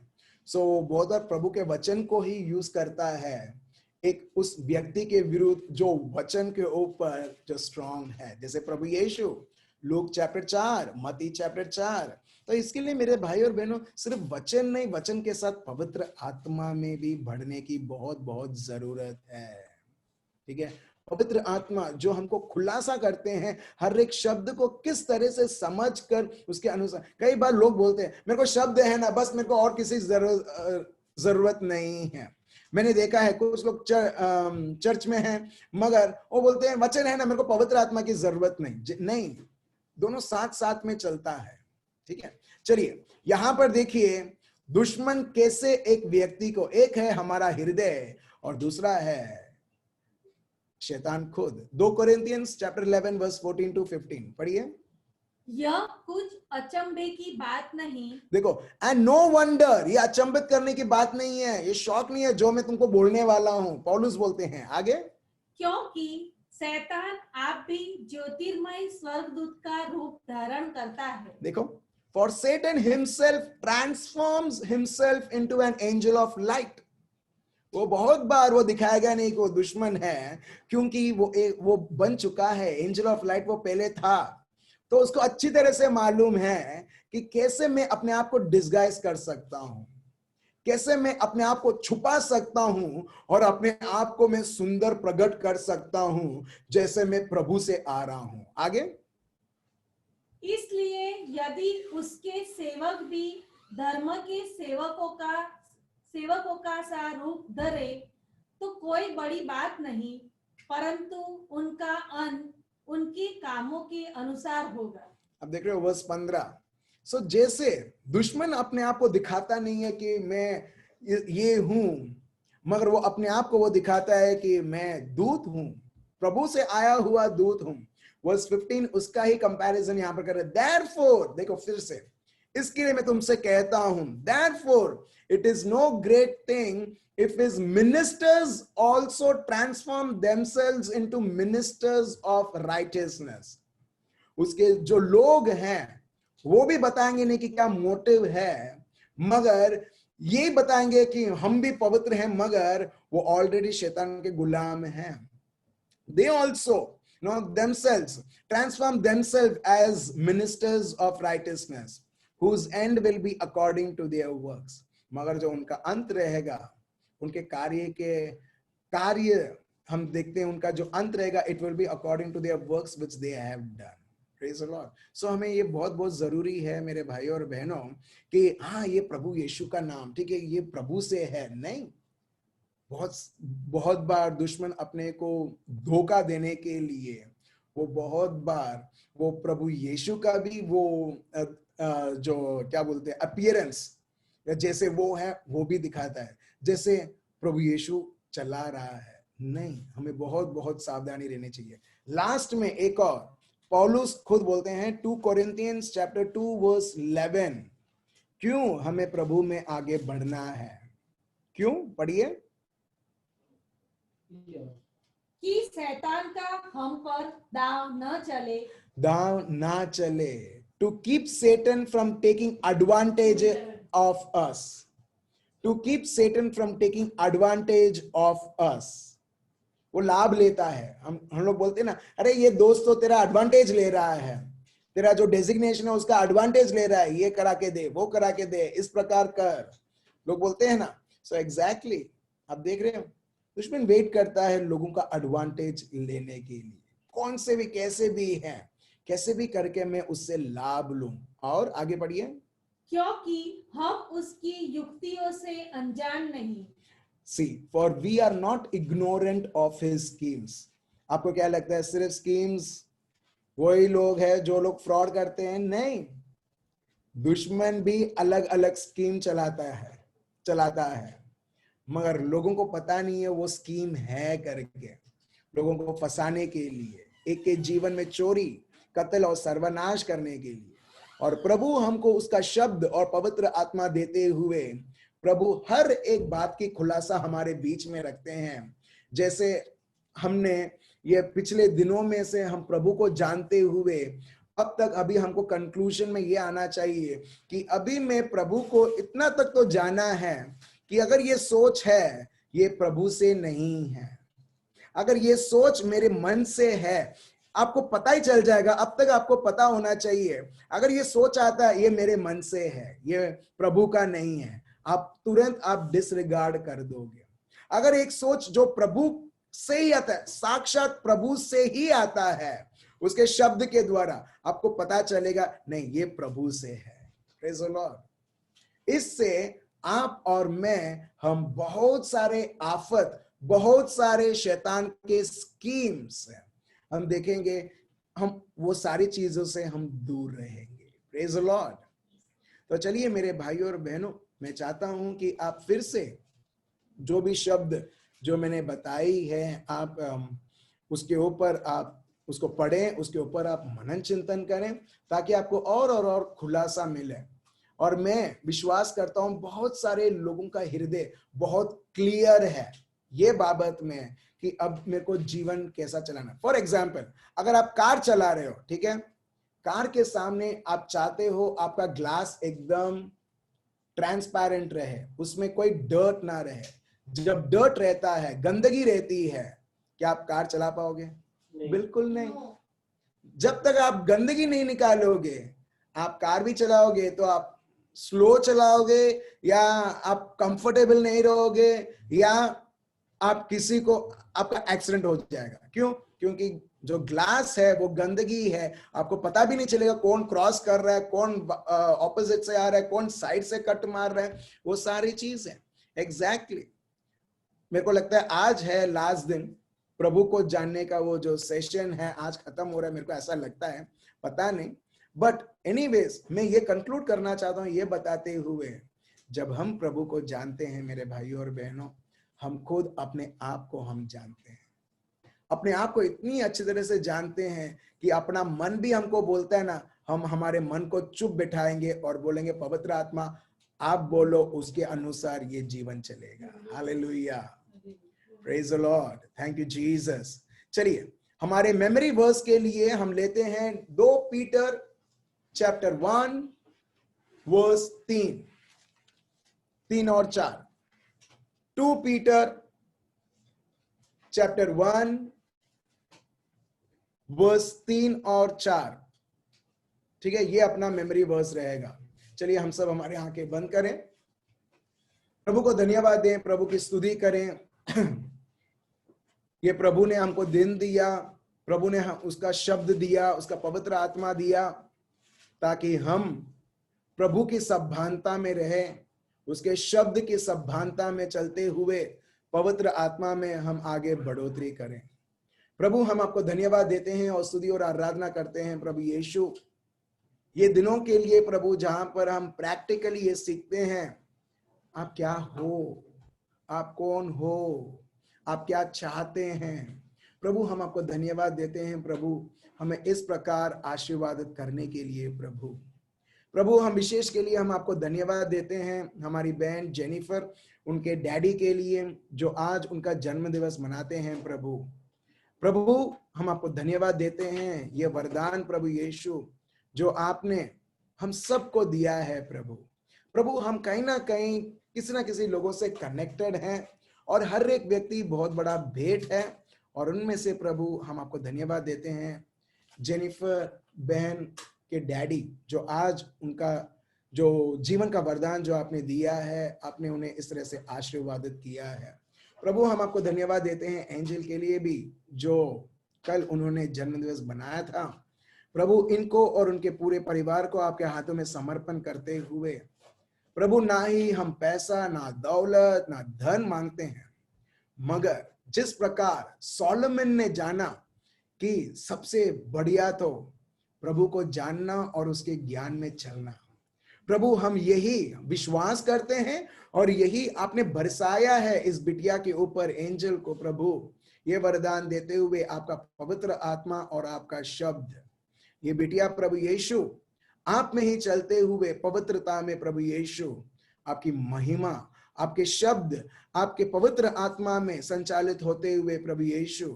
[SPEAKER 1] सो बहुत बार प्रभु के वचन को ही यूज करता है एक उस व्यक्ति के विरुद्ध जो वचन के ऊपर जो स्ट्रांग है, जैसे प्रभु यीशु, लूक चैप्टर 4, मत्ती चैप्टर 4। तो इसके लिए मेरे भाई और बहनों, सिर्फ वचन नहीं, वचन के साथ पवित्र आत्मा में भी बढ़ने की बहुत बहुत जरूरत है, ठीक है। पवित्र आत्मा जो हमको खुलासा करते हैं हर एक शब्द को किस तरह से समझकर उसके अनुसार। कई बार लोग बोलते हैं मेरे को शब्द है ना, बस मेरे को और किसी जरूरत नहीं है। मैंने देखा है कुछ लोग चर्च में हैं, मगर वो बोलते हैं वचन है ना, मेरे को पवित्र आत्मा की जरूरत नहीं। दोनों साथ साथ में चलता है, ठीक है। चलिए यहां पर देखिए, दुश्मन कैसे एक व्यक्ति को, एक है हमारा हृदय और दूसरा है शैतान खुद। 2 कोरिन्थियंस चैप्टर 11 वर्स 14 to 15 पढ़िए।
[SPEAKER 2] यह कुछ अचंभे की बात नहीं।
[SPEAKER 1] देखो, एंड नो वंडर, ये अचंभित करने की बात नहीं है, ये शौक नहीं है जो मैं तुमको बोलने वाला हूं। पौलुस बोलते हैं आगे,
[SPEAKER 2] क्योंकि शैतान आप भी ज्योतिर्मय स्वर्गदूत का रूप धारण करता है। देखो,
[SPEAKER 1] for Satan himself transforms himself into an angel of light। वो बहुत बार वो दिखाएगा नहीं कि वो दुश्मन है, क्योंकि वो बन चुका है एंजल ऑफ लाइट, वो पहले था। तो उसको अच्छी तरह से मालूम है कि कैसे मैं अपने आप को डिस्गाइज कर सकता हूं, कैसे मैं अपने आप को छुपा सकता हूं और अपने आप को मैं सुंदर प्रकट कर सकता हूं जैसे मैं प्रभु से आ रहा हूं। आगे,
[SPEAKER 2] इसलिए यदि उसके सेवक भी धर्म के सेवकों का सा रूप धरे तो कोई बड़ी बात नहीं, परंतु उनका अंत उनके कामों के अनुसार होगा।
[SPEAKER 1] अब देख रहे हो वर्स 15। सो जैसे दुश्मन अपने आप को दिखाता नहीं है कि मैं ये हूं, मगर वो अपने आप को वो दिखाता है कि मैं दूत हूं, प्रभु से आया हुआ दूत हूं। वर्स 15 उसका ही कंपैरिजन यहां पर कर रहे हैं। Therefore, देखो फिर से, इसके लिए मैं तुमसे कहता हूं, therefore it is no great thing if his ministers also transform themselves into ministers of righteousness। उसके जो लोग हैं वो भी बताएंगे नहीं कि क्या मोटिव है, मगर ये बताएंगे कि हम भी पवित्र हैं, मगर वो ऑलरेडी शैतान के गुलाम हैं। They also themselves transform themselves as ministers of righteousness, whose end will be according to their works। मगर जो उनका अंत रहेगा, उनके कार्य हम देखते हैं, उनका जो अंत रहेगा, it will be according to their works which they have done। Praise the Lord। So हमें ये बहुत बहुत जरूरी है मेरे भाइयों और बहनों कि हाँ, ये प्रभु यीशु का नाम, ठीक है, ये प्रभु से है, नहीं। बहुत बार दुश्मन अपने को धोखा देने के लिए वो बहुत बार वो प्रभु यीशु का भी वो जो क्या बोलते हैं अपीयरेंस, या जैसे वो है वो भी दिखाता है, जैसे प्रभु यीशु चला रहा है। नहीं, हमें बहुत बहुत सावधानी रहनी चाहिए। लास्ट में एक और पौलुस खुद बोलते हैं 2 कोरिंथियंस चैप्टर 2 वर्स 11, क्यों हमें प्रभु में आगे बढ़ना है। क्यों, पढ़िए।
[SPEAKER 2] कि शैतान का हम पर
[SPEAKER 1] दाव ना चले, to keep Satan from taking advantage of us, to keep Satan from taking advantage of us। वो लाभ लेता है। हम लोग बोलते हैं ना, अरे ये दोस्त तो तेरा एडवांटेज ले रहा है, तेरा जो डेजिग्नेशन है उसका एडवांटेज ले रहा है, ये करा के दे, वो करा के दे, इस प्रकार कर, लोग बोलते हैं ना। सो एग्जैक्टली आप देख रहे हो, दुश्मन वेट करता है लोगों का एडवांटेज लेने के लिए, कौन से भी कैसे भी हैं, कैसे भी करके मैं उससे लाभ लूं। और आगे बढ़िए।
[SPEAKER 2] क्योंकि हम उसकी युक्तियों से अनजान नहीं।
[SPEAKER 1] See, for we are not ignorant of his schemes। आपको क्या लगता है सिर्फ स्कीम्स वही लोग हैं जो लोग फ्रॉड करते हैं? नहीं, दुश्मन भी अलग अलग स्कीम चलाता है, मगर लोगों को पता नहीं है वो स्कीम है करके, लोगों को फंसाने के लिए, एक के जीवन में चोरी, कत्ल और सर्वनाश करने के लिए। और प्रभु हमको उसका शब्द और पवित्र आत्मा देते हुए प्रभु हर एक बात की खुलासा हमारे बीच में रखते हैं। जैसे हमने ये पिछले दिनों में से हम प्रभु को जानते हुए अब तक अभी हमको कंक्लूजन में ये आना चाहिए कि अभी मैं प्रभु को इतना तक तो जाना है कि अगर ये सोच है ये प्रभु से नहीं है, अगर ये सोच मेरे मन से है, आपको पता ही चल जाएगा। अब तक आपको पता होना चाहिए, अगर ये सोच आता है ये मेरे मन से है, ये प्रभु का नहीं है, आप तुरंत आप डिसरिगार्ड कर दोगे। अगर एक सोच जो प्रभु से ही आता है, साक्षात प्रभु से ही आता है, उसके शब्द के द्वारा आपको पता चलेगा नहीं ये प्रभु से है। Praise the Lord. इससे आप और मैं, हम बहुत सारे आफत, बहुत सारे शैतान के स्कीम्स हम देखेंगे, हम वो सारी चीजों से हम दूर रहेंगे। Praise the Lord. तो चलिए मेरे भाइयों और बहनों, मैं चाहता हूं कि आप फिर से जो भी शब्द जो मैंने बताई है, आप उसके ऊपर आप उसको पढ़ें, उसके ऊपर आप मनन चिंतन करें, ताकि आपको और खुलासा मिले। और मैं विश्वास करता हूं बहुत सारे लोगों का हृदय बहुत क्लियर है ये बाबत में कि अब मेरे को जीवन कैसा चलाना। फॉर एग्जाम्पल, अगर आप कार चला रहे हो, ठीक है, कार के सामने आप चाहते हो आपका ग्लास एकदम ट्रांसपेरेंट रहे, उसमें कोई डर्ट ना रहे। जब डर्ट रहता है, गंदगी रहती है, क्या आप कार चला पाओगे? बिल्कुल नहीं। जब तक आप गंदगी नहीं निकालोगे, आप कार भी चलाओगे तो आप स्लो चलाओगे, या आप कंफर्टेबल नहीं रहोगे, या आप किसी को, आपका एक्सीडेंट हो जाएगा। क्यों? क्योंकि जो ग्लास है वो गंदगी है, आपको पता भी नहीं चलेगा कौन क्रॉस कर रहा है, कौन ऑपोजिट से आ रहा है, कौन साइड से कट मार रहा है, वो सारी चीज है। एग्जैक्टली मेरे को लगता है आज है लास्ट दिन प्रभु को जानने का, वो जो सेशन है आज खत्म हो रहा है, मेरे को ऐसा लगता है, पता नहीं, बट एनीवेज मैं ये कंक्लूड करना चाहता हूं ये बताते हुए, जब हम प्रभु को जानते हैं मेरे भाइयों और बहनों, हम खुद अपने आप को हम जानते हैं, अपने आप को इतनी अच्छी तरह से जानते हैं कि अपना मन भी हमको बोलता है ना, हम हमारे मन को चुप बिठाएंगे और बोलेंगे पवित्र आत्मा आप बोलो, उसके अनुसार ये जीवन चलेगा। Hallelujah, praise the Lord, thank you Jesus. चलिए हमारे मेमोरी वर्स के लिए हम लेते हैं 2 पीटर चैप्टर 1 वर्स 3 और 4। 2 पीटर चैप्टर 1 वर्स 3 और 4। ठीक है, ये अपना मेमोरी वर्स रहेगा। चलिए हम सब हमारे आंखें बंद करें, प्रभु को धन्यवाद दें, प्रभु की स्तुति करें। ये प्रभु ने हमको दिन दिया, प्रभु ने उसका शब्द दिया, उसका पवित्र आत्मा दिया, ताकि हम प्रभु की सभानता में रहें, उसके शब्द की सभानता में चलते हुए पवित्र आत्मा में हम आगे बढ़ोतरी करें। प्रभु हम आपको धन्यवाद देते हैं और स्तुति और आराधना करते हैं प्रभु यीशु, ये दिनों के लिए प्रभु जहां पर हम प्रैक्टिकली ये सीखते हैं आप क्या हो, आप कौन हो, आप क्या चाहते हैं। प्रभु हम आपको धन्यवाद देते हैं प्रभु, हमें इस प्रकार आशीर्वादित करने के लिए। प्रभु हम विशेष के लिए हम आपको धन्यवाद देते हैं हमारी बहन जेनिफर, उनके डैडी के लिए जो आज उनका जन्म दिवस मनाते हैं। प्रभु हम आपको धन्यवाद देते हैं ये वरदान प्रभु यीशु जो आपने हम सबको दिया है। प्रभु हम कहीं ना कहीं किसी ना किसी लोगों से कनेक्टेड हैं और हर एक व्यक्ति बहुत बड़ा भेंट है, और उनमें से प्रभु हम आपको धन्यवाद देते हैं जेनिफर बहन के डैडी जो आज उनका जो जीवन का वरदान जो आपने दिया है, आपने उन्हें इस तरह से आशीर्वादित किया है। प्रभु हम आपको धन्यवाद देते हैं एंजल के लिए भी जो कल उन्होंने जन्म दिवस बनाया था। प्रभु इनको और उनके पूरे परिवार को आपके हाथों में समर्पण करते हुए प्रभु ना ही हम पैसा ना दौलत ना धन मांगते हैं, मगर जिस प्रकार सोलोमन ने जाना कि सबसे बढ़िया तो प्रभु को जानना और उसके ज्ञान में चलना। प्रभु हम यही विश्वास करते हैं और यही आपने बरसाया है इस बिटिया के ऊपर एंजल को। प्रभु ये वरदान देते हुए आपका पवित्र आत्मा और आपका शब्द, ये बिटिया प्रभु यीशु आप में ही चलते हुए पवित्रता में प्रभु यीशु आपकी महिमा, आपके शब्द आपके पवित्र आत्मा में संचालित होते हुए प्रभु यीशु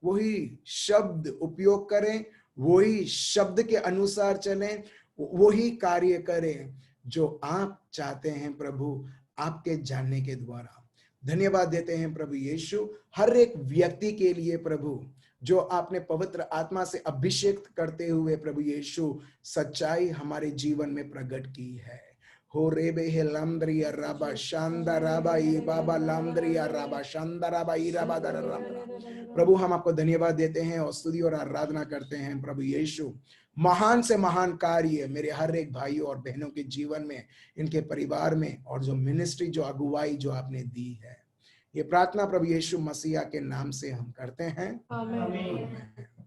[SPEAKER 1] वही शब्द उपयोग करें, वही शब्द के अनुसार चलें, वही कार्य करें जो आप चाहते हैं प्रभु आपके जानने के द्वारा। धन्यवाद देते हैं प्रभु यीशु हर एक व्यक्ति के लिए प्रभु जो आपने पवित्र आत्मा से अभिषेक करते हुए प्रभु यीशु सच्चाई हमारे जीवन में प्रकट की है। हो रेबे हे लामद्रिया राबा शांदा राबा ई बाबा लामद्रिया राबा शांदा राबा ई राबा दर राबा। प्रभु हम आपको धन्यवाद देते हैं और स्तुति और आराधना करते हैं प्रभु यीशु। महान से महान कार्य मेरे हर एक भाई और बहनों के जीवन में, इनके परिवार में, और जो मिनिस्ट्री जो अगुवाई जो आपने दी है, ये प्रार्थना प्रभु यीशु मसीहा के नाम से हम करते हैं। आमीन।